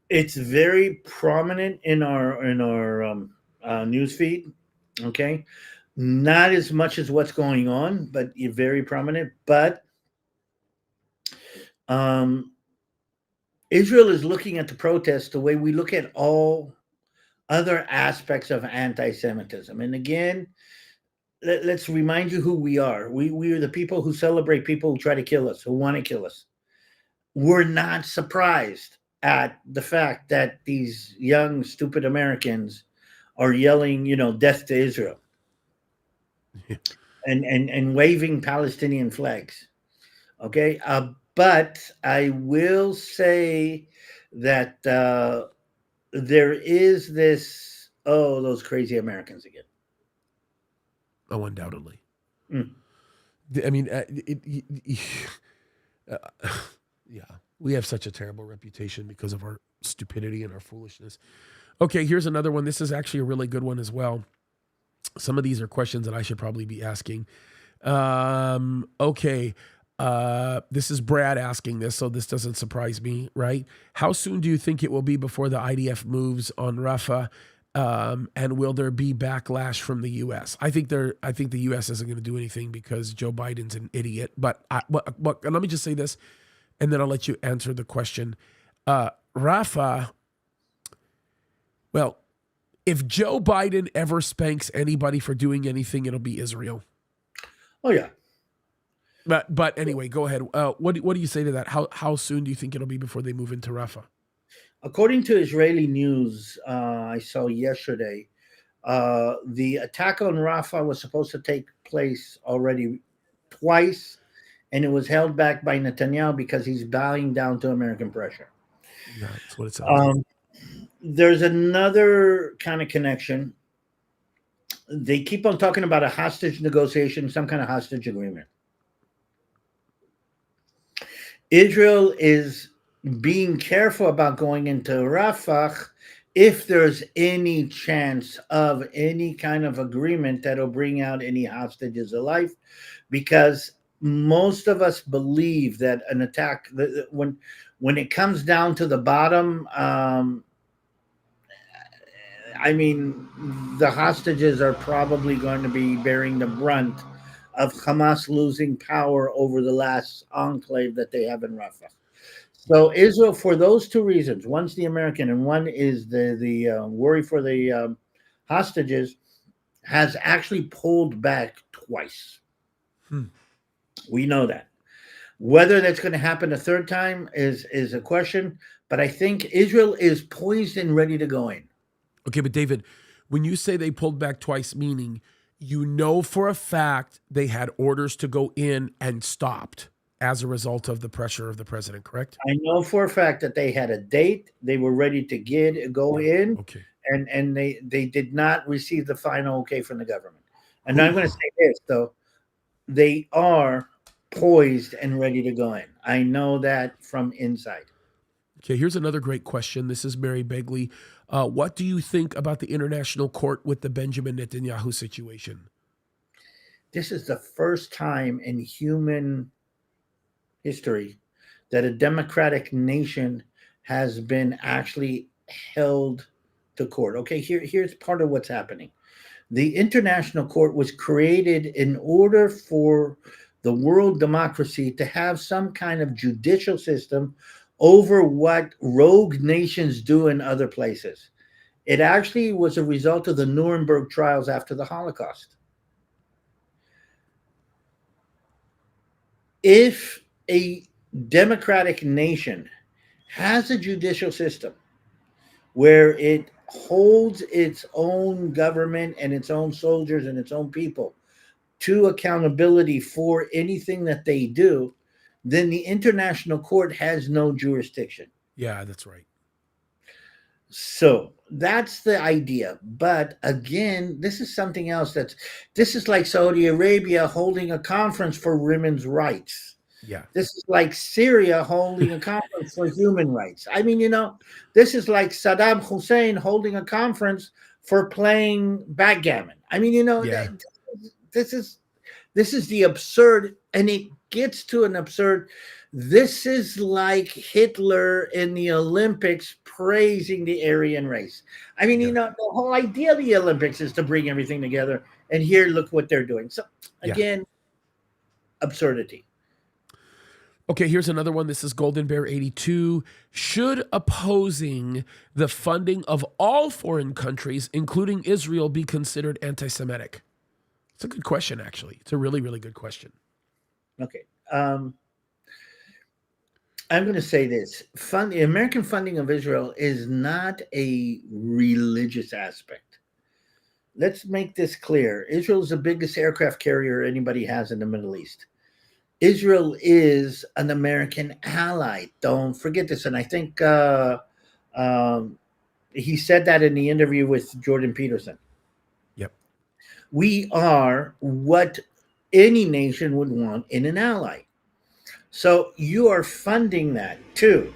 It's very prominent in our news feed. Okay, not as much as what's going on, but very prominent. But Israel is looking at the protests the way we look at all other aspects of anti-Semitism. And again, let's remind you who we are. We are the people who celebrate people who try to kill us, who want to kill us. We're not surprised at the fact that these young, stupid Americans are yelling, death to Israel, and waving Palestinian flags. Okay, but I will say that there is this. Oh, those crazy Americans again. Oh, undoubtedly. Mm. I mean, yeah, we have such a terrible reputation because of our stupidity and our foolishness. Okay, here's another one. This is actually a really good one as well. Some of these are questions that I should probably be asking. Okay, this is Brad asking this, so this doesn't surprise me, right? How soon do you think it will be before the IDF moves on Rafah? And will there be backlash from the U.S.? I think the U.S. isn't going to do anything because Joe Biden's an idiot. But let me just say this, and then I'll let you answer the question. Rafah, well, if Joe Biden ever spanks anybody for doing anything, it'll be Israel. Oh yeah. But anyway, go ahead. What do you say to that? How soon do you think it'll be before they move into Rafah? According to Israeli news, I saw yesterday, the attack on Rafah was supposed to take place already twice, and it was held back by Netanyahu because he's bowing down to American pressure. Yeah, that's what it sounds like. There's another kind of connection. They keep on talking about a hostage negotiation, some kind of hostage agreement. Israel is being careful about going into Rafah if there's any chance of any kind of agreement that'll bring out any hostages alive, because most of us believe that an attack, when it comes down to the bottom, I mean, the hostages are probably going to be bearing the brunt of Hamas losing power over the last enclave that they have in Rafah. So Israel, for those two reasons, one's the American and one is the worry for the hostages, has actually pulled back twice. We know that. Whether that's going to happen a third time is a question, but I think Israel is poised and ready to go in. Okay, but David, when you say they pulled back twice, meaning you know for a fact they had orders to go in and stopped as a result of the pressure of the president, correct? I know for a fact that they had a date. They were ready to go in. Okay. And they did not receive the final okay from the government. And I'm going to say this, though. They are poised and ready to go in. I know that from inside. Okay, here's another great question. This is Mary Begley. What do you think about the international court with the Benjamin Netanyahu situation? This is the first time in human history that a democratic nation has been actually held to court. Okay, here's part of what's happening. The International Court was created in order for the world democracy to have some kind of judicial system over what rogue nations do in other places. It actually was a result of the Nuremberg trials after the Holocaust. If a democratic nation has a judicial system where it holds its own government and its own soldiers and its own people to accountability for anything that they do, then the international court has no jurisdiction. Yeah, that's right. So that's the idea. But again, this is something else this is like Saudi Arabia holding a conference for women's rights. Yeah. This is like Syria holding a conference for human rights. I mean, this is like Saddam Hussein holding a conference for playing backgammon. I mean, Yeah. this is the absurd, and it gets to an absurd. This is like Hitler in the Olympics praising the Aryan race. I mean, the whole idea of the Olympics is to bring everything together, and here, look what they're doing. So again, absurdity. Okay, here's another one. This is Golden Bear 82. Should opposing the funding of all foreign countries, including Israel, be considered anti-Semitic? It's a good question, actually. It's a really, really good question. Okay. I'm going to say this. American funding of Israel is not a religious aspect. Let's make this clear. Israel is the biggest aircraft carrier anybody has in the Middle East. Israel is an American ally. Don't forget this. And I think he said that in the interview with Jordan Peterson. Yep. We are what any nation would want in an ally. So you are funding that too.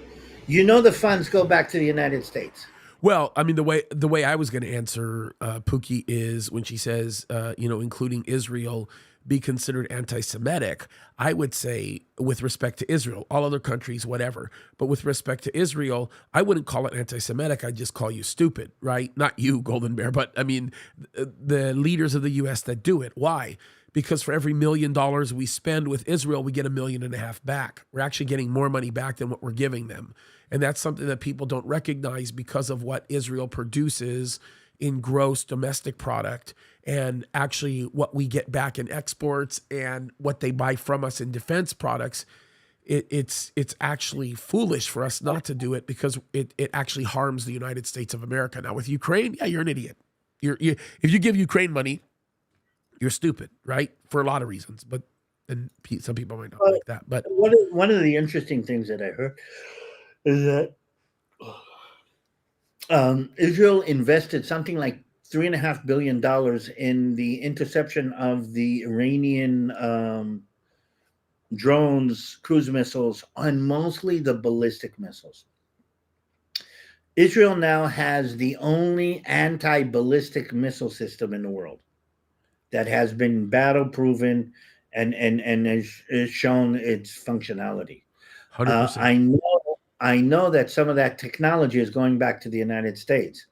The funds go back to the United States. Well, I mean, the way I was going to answer Pookie is when she says, including Israel, be considered anti-Semitic, I would say with respect to Israel, all other countries, whatever. But with respect to Israel, I wouldn't call it anti-Semitic. I'd just call you stupid, right? Not you, Golden Bear, but I mean, the leaders of the U.S. that do it. Why? Because for every $1 million we spend with Israel, we get $1.5 million back. We're actually getting more money back than what we're giving them. And that's something that people don't recognize because of what Israel produces in gross domestic product and actually what we get back in exports and what they buy from us in defense products. It's actually foolish for us not to do it because it actually harms the United States of America. Now with Ukraine, yeah, you're an idiot. If you give Ukraine money, you're stupid, right? For a lot of reasons, and some people might not like that. But one of the interesting things that I heard is that Israel invested something like $3.5 billion in the interception of the Iranian drones, cruise missiles, on mostly the ballistic missiles. Israel now has the only anti-ballistic missile system in the world that has been battle proven and has shown its functionality. 100%. I know that some of that technology is going back to the United States.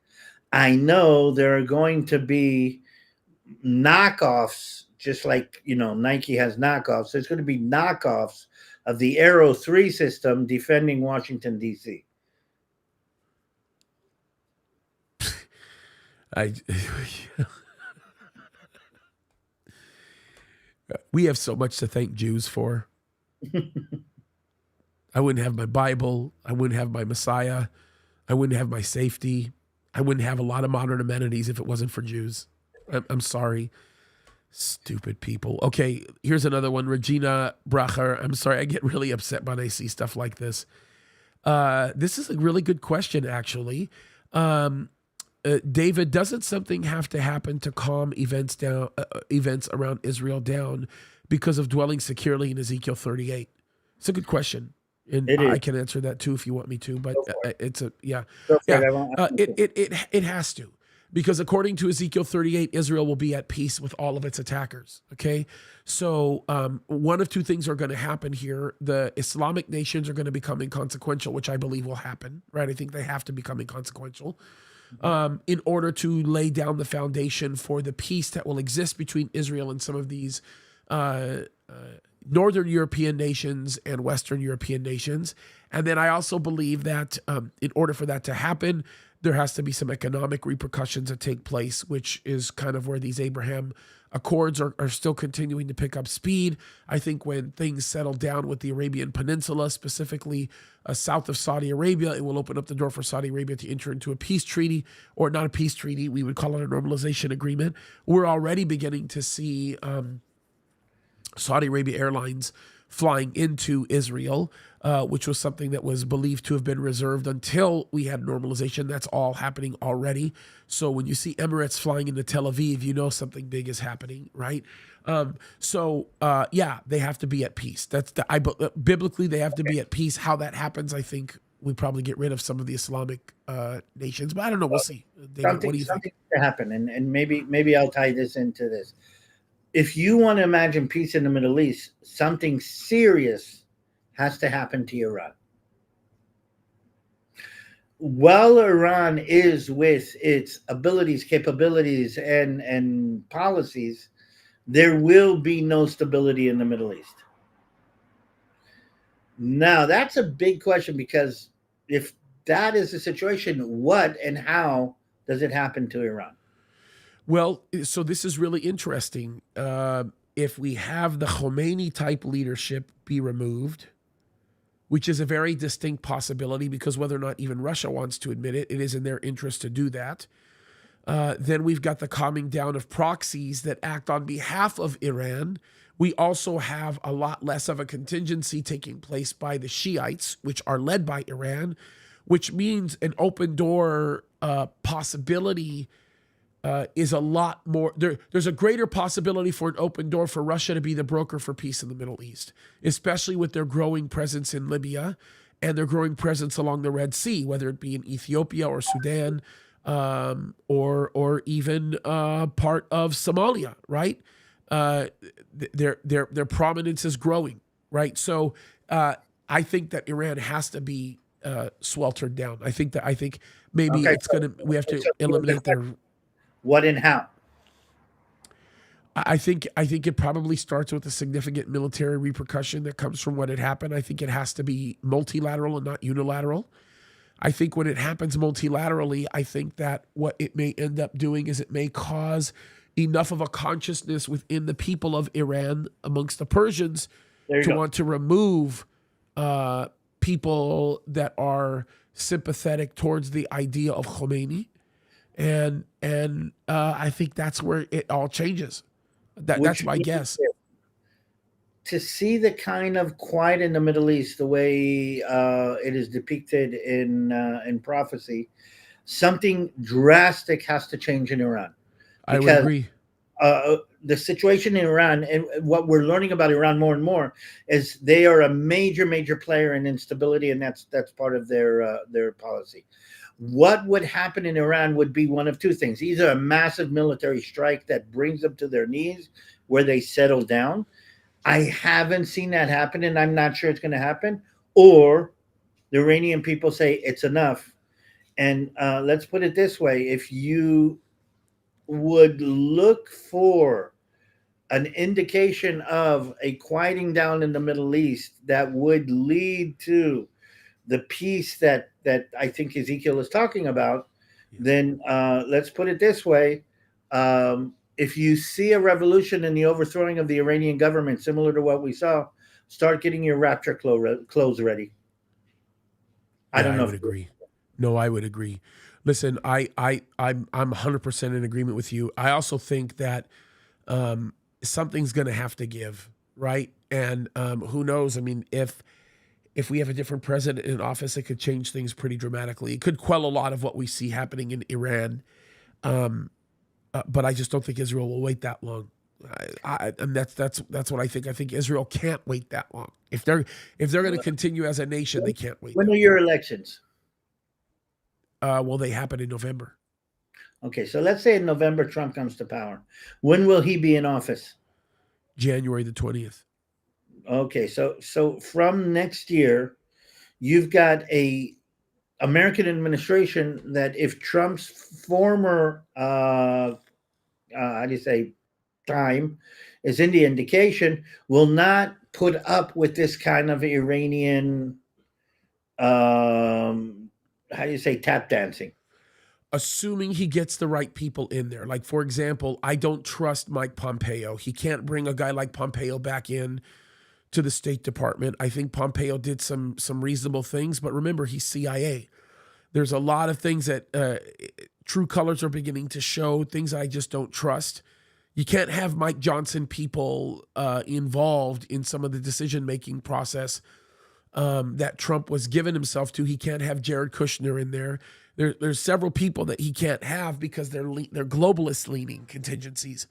I know there are going to be knockoffs, just like Nike has knockoffs. There's going to be knockoffs of the Arrow 3 system defending Washington, D.C. We have so much to thank Jews for. I wouldn't have my Bible. I wouldn't have my Messiah. I wouldn't have my safety. I wouldn't have a lot of modern amenities if it wasn't for Jews. I'm sorry. Stupid people. Okay, here's another one. Regina Bracher. I'm sorry. I get really upset when I see stuff like this. This is a really good question, actually. David, doesn't something have to happen to calm events around Israel down because of dwelling securely in Ezekiel 38? It's a good question. And I can answer that too if you want me to, but it has to, because according to Ezekiel 38, Israel will be at peace with all of its attackers. Okay. So one of two things are going to happen here. The Islamic nations are going to become inconsequential, which I believe will happen, right? I think they have to become inconsequential in order to lay down the foundation for the peace that will exist between Israel and some of these Northern European nations and Western European nations. And then I also believe that in order for that to happen, There has to be some economic repercussions that take place, which is kind of where these Abraham Accords are still continuing to pick up speed. I think when things settle down with the Arabian Peninsula, specifically south of Saudi Arabia, it will open up the door for Saudi Arabia to enter into a peace treaty, or not a peace treaty, we would call it a normalization agreement. We're already beginning to see Saudi Arabia Airlines flying into Israel, which was something that was believed to have been reserved until we had normalization. That's all happening already. So when you see Emirates flying into Tel Aviv, you know something big is happening, right? Yeah, they have to be at peace. Biblically, they have to be at peace. How that happens, I think we probably get rid of some of the Islamic nations, but I don't know. We'll see. David, what do you think? Something to happen, and maybe I'll tie this into this. If you want to imagine peace in the Middle East, something serious has to happen to Iran. While Iran is with its abilities, capabilities, and policies, there will be no stability in the Middle East. Now, that's a big question, because if that is the situation, what and how does it happen to Iran? Well, so this is really interesting. If we have the Khomeini-type leadership be removed, which is a very distinct possibility, because whether or not even Russia wants to admit it, it is in their interest to do that. Then we've got the calming down of proxies that act on behalf of Iran. We also have a lot less of a contingency taking place by the Shiites, which are led by Iran, which means an open door possibility is a lot more. There's a greater possibility for an open door for Russia to be the broker for peace in the Middle East, especially with their growing presence in Libya and their growing presence along the Red Sea, whether it be in Ethiopia or Sudan, or even part of Somalia, right? Their prominence is growing, right? So I think that Iran has to be sweltered down. I think maybe we have to eliminate their. What and how? I think it probably starts with a significant military repercussion that comes from what had happened. I think it has to be multilateral and not unilateral. I think when it happens multilaterally, I think that what it may end up doing is it may cause enough of a consciousness within the people of Iran, amongst the Persians, to want to remove people that are sympathetic towards the idea of Khomeini. And I think that's where it all changes. That's my guess. To see the kind of quiet in the Middle East, the way it is depicted in prophecy, something drastic has to change in Iran. I would agree. The situation in Iran, and what we're learning about Iran more and more, is they are a major player in instability, and that's part of their policy. What would happen in Iran would be one of two things: either a massive military strike that brings them to their knees, where they settle down. I haven't seen that happen, and I'm not sure it's going to happen. Or the Iranian people say it's enough. And let's put it this way: if you would look for an indication of a quieting down in the Middle East that would lead to the peace that I think Ezekiel is talking about, then let's put it this way. If you see a revolution and the overthrowing of the Iranian government, similar to what we saw, start getting your rapture clothes ready. I don't know. I would agree. No, I would agree. Listen, I'm 100% in agreement with you. I also think that something's going to have to give, right? And who knows? I mean, if we have a different president in office, it could change things pretty dramatically. It could quell a lot of what we see happening in Iran. But I just don't think Israel will wait that long. And that's what I think. I think Israel can't wait that long. If they're going to continue as a nation, they can't wait. When are your elections? Well, they happen in November. Okay, so let's say in November Trump comes to power. When will he be in office? January the 20th. Okay, so from next year, you've got a American administration that, if Trump's former time is in the indication, will not put up with this kind of Iranian tap dancing. assuming he gets the right people in there. Like, for example, I don't trust Mike Pompeo. He can't bring a guy like Pompeo back in to the State Department. I think Pompeo did some reasonable things, but remember, he's CIA. There's a lot of things that true colors are beginning to show, things I just don't trust. You can't have Mike Johnson people involved in some of the decision-making process that Trump was giving himself to. He can't have Jared Kushner in there. There's several people that he can't have because they're globalist-leaning contingencies.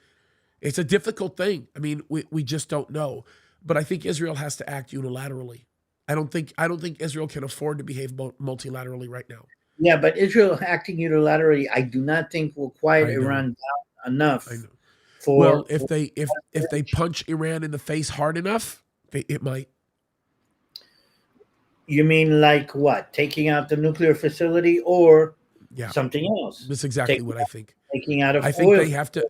It's a difficult thing. I mean, we just don't know. But I think Israel has to act unilaterally. I don't think Israel can afford to behave multilaterally right now. Yeah, but Israel acting unilaterally, I do not think will quiet Iran down enough. I know. For Well, if they punch Iran in the face hard enough, it might. You mean like what? Taking out the nuclear facility or something else? That's exactly what I think. Taking out of I think oil.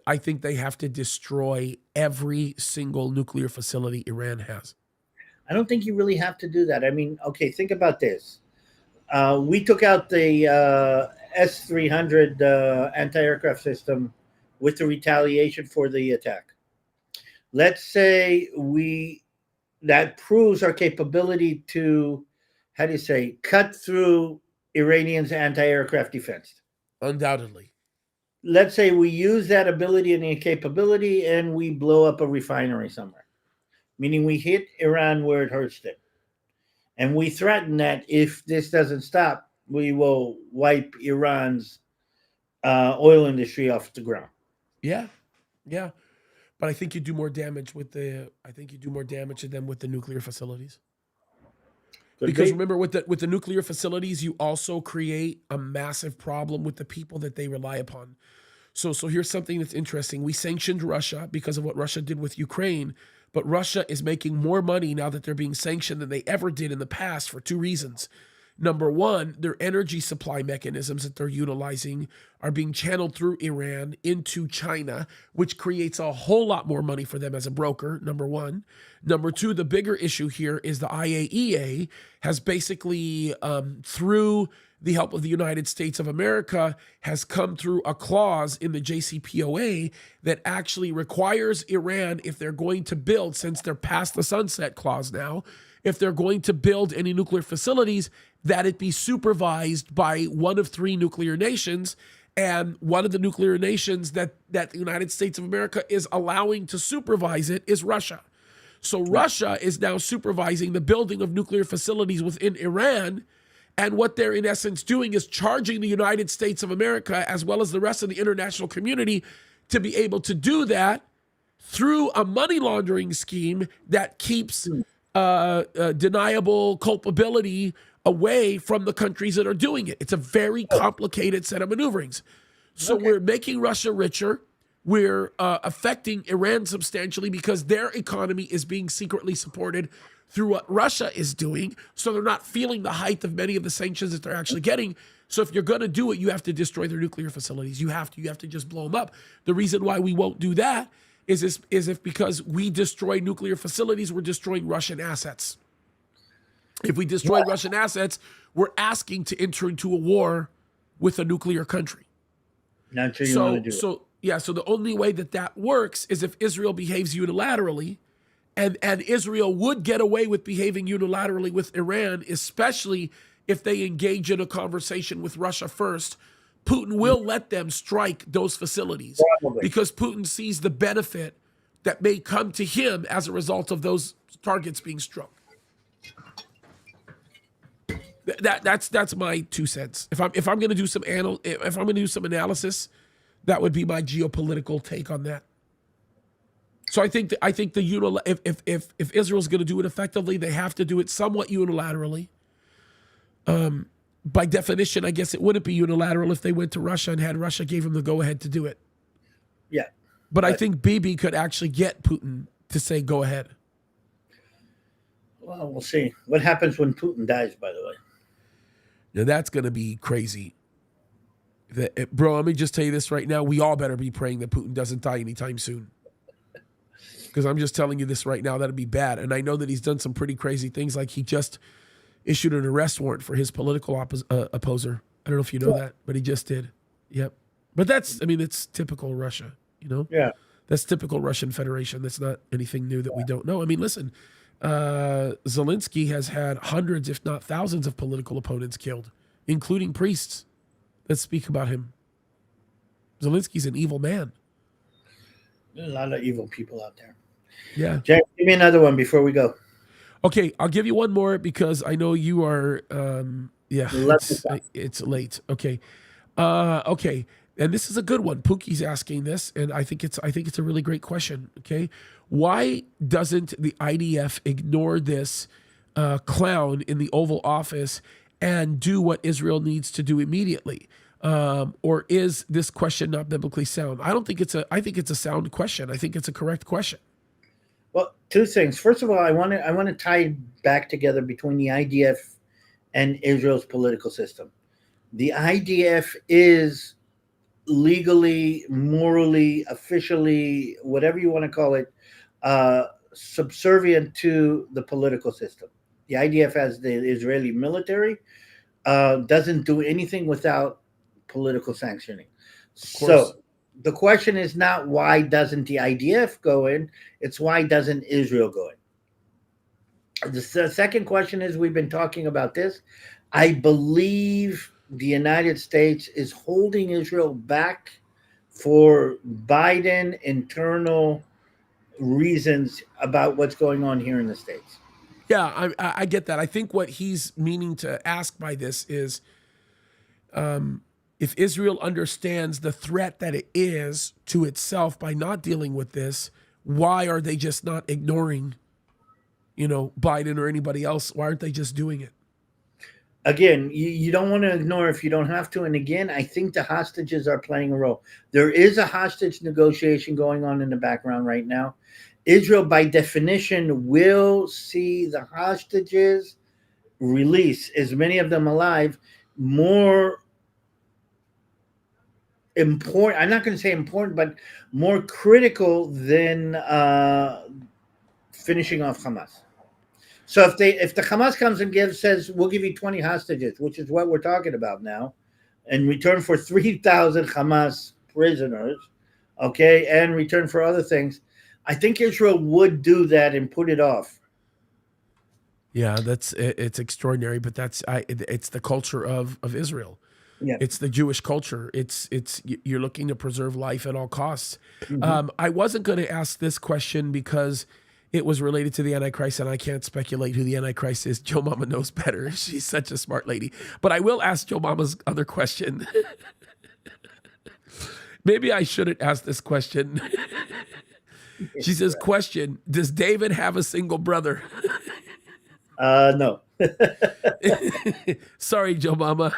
I think they have to destroy every single nuclear facility Iran has. I don't think you really have to do that. I mean, okay, think about this. We took out the S-300 anti-aircraft system with the retaliation for the attack. Let's say that proves our capability to, cut through Iranians' anti-aircraft defense. Undoubtedly. Let's say we use that ability and capability and we blow up a refinery somewhere, meaning we hit Iran where it hurts them. And we threaten that if this doesn't stop, we will wipe Iran's oil industry off the ground. Yeah. But I think you do more damage to them with the nuclear facilities. Because remember, with the nuclear facilities, you also create a massive problem with the people that they rely upon. So here's something that's interesting. We sanctioned Russia because of what Russia did with Ukraine, but Russia is making more money now that they're being sanctioned than they ever did in the past for two reasons. Number one, their energy supply mechanisms that they're utilizing are being channeled through Iran into China, which creates a whole lot more money for them as a broker, number one. Number two, the bigger issue here is the IAEA has basically, through the help of the United States of America, has come through a clause in the JCPOA that actually requires Iran, if they're going to build, since they're past the sunset clause now, if they're going to build any nuclear facilities, that it be supervised by one of three nuclear nations. And one of the nuclear nations that the United States of America is allowing to supervise it is Russia. So Russia is now supervising the building of nuclear facilities within Iran. And what they're in essence doing is charging the United States of America, as well as the rest of the international community, to be able to do that through a money laundering scheme that keeps deniable culpability away from the countries that are doing it. It's a very complicated set of maneuverings. So we're making Russia richer. We're affecting Iran substantially because their economy is being secretly supported through what Russia is doing. So they're not feeling the height of many of the sanctions that they're actually getting. So if you're going to do it, you have to destroy their nuclear facilities. You have to just blow them up. The reason why we won't do that is if because we destroy nuclear facilities, we're destroying Russian assets. If we destroy Russian assets, we're asking to enter into a war with a nuclear country. Not sure you want to do it. So the only way that works is if Israel behaves unilaterally, and Israel would get away with behaving unilaterally with Iran, especially if they engage in a conversation with Russia first. Putin will let them strike those facilities because Putin sees the benefit that may come to him as a result of those targets being struck. That's my 2 cents. If I'm going to do some analysis, that would be my geopolitical take on that. So I think if Israel's going to do it effectively, they have to do it somewhat unilaterally. By definition, I guess it wouldn't be unilateral if they went to Russia and had Russia gave them the go-ahead to do it. Yeah. But I think Bibi could actually get Putin to say go ahead. Well, we'll see. What happens when Putin dies, by the way? Now, that's going to be crazy. Bro, let me just tell you this right now. We all better be praying that Putin doesn't die anytime soon. Because I'm just telling you this right now, that'd be bad. And I know that he's done some pretty crazy things, like he just issued an arrest warrant for his political opposer. I don't know if you know that, but he just did. Yep. But that's, I mean, it's typical Russia, you know? Yeah. That's typical Russian Federation. That's not anything new that we don't know. I mean, listen, Zelensky has had hundreds, if not thousands, of political opponents killed, including priests that speak about him. Zelensky's an evil man. There's a lot of evil people out there. Yeah. Jack, give me another one before we go. Okay, I'll give you one more because I know you are. It's late. Okay, okay, and this is a good one. Pookie's asking this, and I think it's a really great question. Okay, why doesn't the IDF ignore this clown in the Oval Office and do what Israel needs to do immediately? Or is this question not biblically sound? I think it's a sound question. I think it's a correct question. Well, two things. First of all, I want to tie back together between the IDF and Israel's political system. The IDF is legally, morally, officially, whatever you want to call it, subservient to the political system. The IDF has the Israeli military, doesn't do anything without political sanctioning. So the question is not why doesn't the IDF go in, it's why doesn't Israel go in. The second question is, we've been talking about this. I believe the United States is holding Israel back for Biden internal reasons about what's going on here in the States. Yeah, I get that. I think what he's meaning to ask by this is, if Israel understands the threat that it is to itself by not dealing with this, why are they just not ignoring, Biden or anybody else? Why aren't they just doing it? Again, you don't want to ignore if you don't have to. And again, I think the hostages are playing a role. There is a hostage negotiation going on in the background right now. Israel, by definition, will see the hostages release, as many of them alive, more important. I'm not going to say important, but more critical than finishing off Hamas. So if the Hamas comes and says we'll give you 20 hostages, which is what we're talking about now, in return for 3,000 Hamas prisoners, okay, and return for other things, I think Israel would do that and put it off. Yeah, it's extraordinary, but it's the culture of Israel. Yeah. It's the Jewish culture. It's you're looking to preserve life at all costs. Mm-hmm. I wasn't going to ask this question because it was related to the Antichrist, and I can't speculate who the Antichrist is. Joe Mama knows better. She's such a smart lady. But I will ask Joe Mama's other question. Maybe I shouldn't ask this question. She says, question, does David have a single brother? No. Sorry, Joe Mama.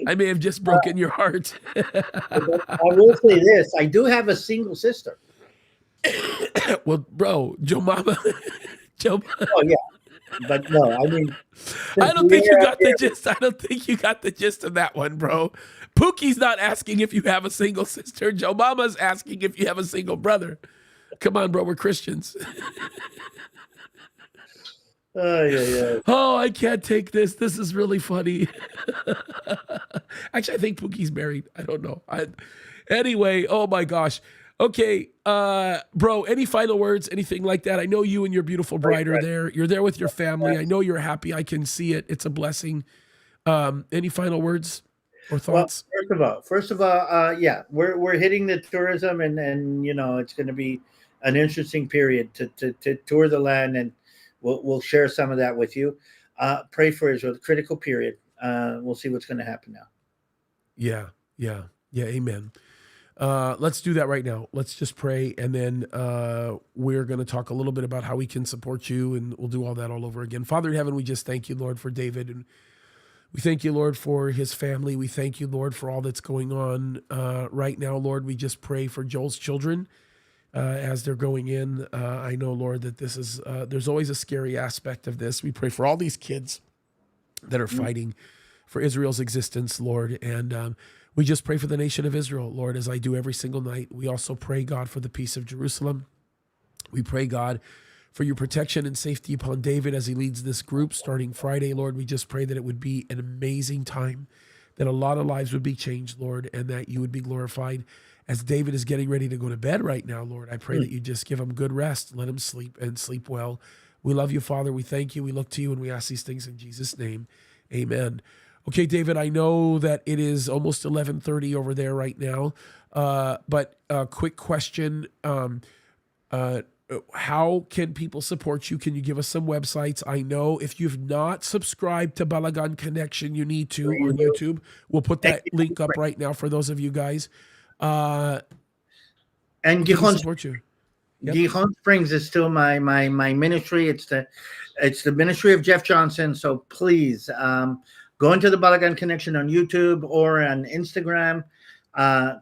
I may have just broken your heart. I will say this. I do have a single sister. Well, bro, Joe Mama. Oh, yeah. But no, I mean, I don't think you got the gist. I don't think you got the gist of that one, bro. Pookie's not asking if you have a single sister. Joe Mama's asking if you have a single brother. Come on, bro. We're Christians. Yeah. Oh, I can't take this. This is really funny. Actually, I think Pookie's married. I don't know. Anyway, oh my gosh. Okay, bro, any final words, anything like that? I know you and your beautiful bride are there. You're there with your family. I know you're happy. I can see it. It's a blessing. Any final words or thoughts? Well, first of all, yeah, we're hitting the tourism, and it's going to be an interesting period to tour the land, and we'll share some of that with you. Pray for Israel, the critical period. We'll see what's going to happen now. Yeah. Amen. Let's do that right now. Let's just pray, and then we're going to talk a little bit about how we can support you, and we'll do all that all over again. Father in heaven, we just thank you, Lord, for David, and we thank you, Lord, for his family. We thank you, Lord, for all that's going on right now, Lord. We just pray for Joel's children as they're going in. I know, Lord, that this is there's always a scary aspect of this. We pray for all these kids that are fighting for Israel's existence, Lord, and we just pray for the nation of Israel, Lord, as I do every single night. We also pray, God, for the peace of Jerusalem. We pray, God, for your protection and safety upon David as he leads this group starting Friday, Lord. We just pray that it would be an amazing time, that a lot of lives would be changed, Lord, and that you would be glorified. As David is getting ready to go to bed right now, Lord, I pray that you just give him good rest. Let him sleep and sleep well. We love you, Father. We thank you. We look to you, and we ask these things in Jesus' name. Amen. Okay, David, I know that it is almost 11:30 over there right now, but a quick question. How can people support you? Can you give us some websites? I know if you've not subscribed to Balagan Connection, you need to on YouTube. We'll put that link up right now for those of you guys. And Can Gijon support you. Yep. Gijon Springs is still my ministry. It's the ministry of Jeff Johnson. So please go into the Balagan Connection on YouTube or on Instagram.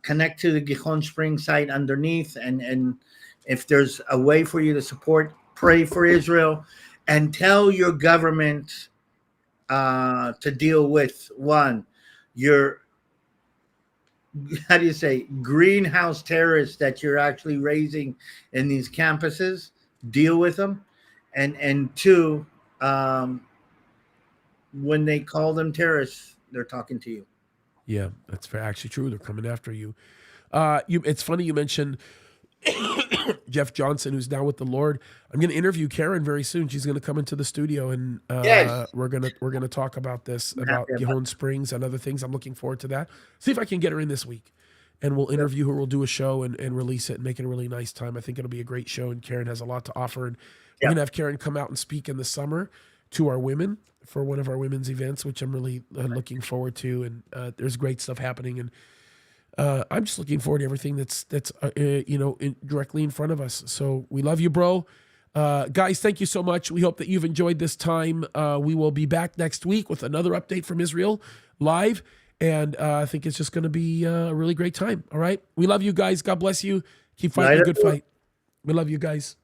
Connect to the Gijon Springs site underneath, and if there's a way for you to support, pray for Israel, and tell your government to deal with your greenhouse terrorists that you're actually raising in these campuses. Deal with them, and two, when they call them terrorists, they're talking to you. Yeah, that's actually true. They're coming after you. It's funny you mentioned Jeff Johnson, who's now with the Lord. I'm going to interview Karen very soon. She's going to come into the studio, and Yes. we're gonna talk about this, about Gijon Springs and other things. I'm looking forward to that. See if I can get her in this week, and we'll interview her. We'll do a show and release it and make it a really nice time. I think it'll be a great show, and Karen has a lot to offer. And we're gonna have Karen come out and speak in the summer to our women for one of our women's events, which I'm really looking forward to. And there's great stuff happening, and I'm just looking forward to everything that's directly in front of us. So we love you, bro. Guys, thank you so much. We hope that you've enjoyed this time. We will be back next week with another update from Israel live. And I think it's just going to be a really great time. All right. We love you guys. God bless you. Keep fighting a good fight. We love you guys.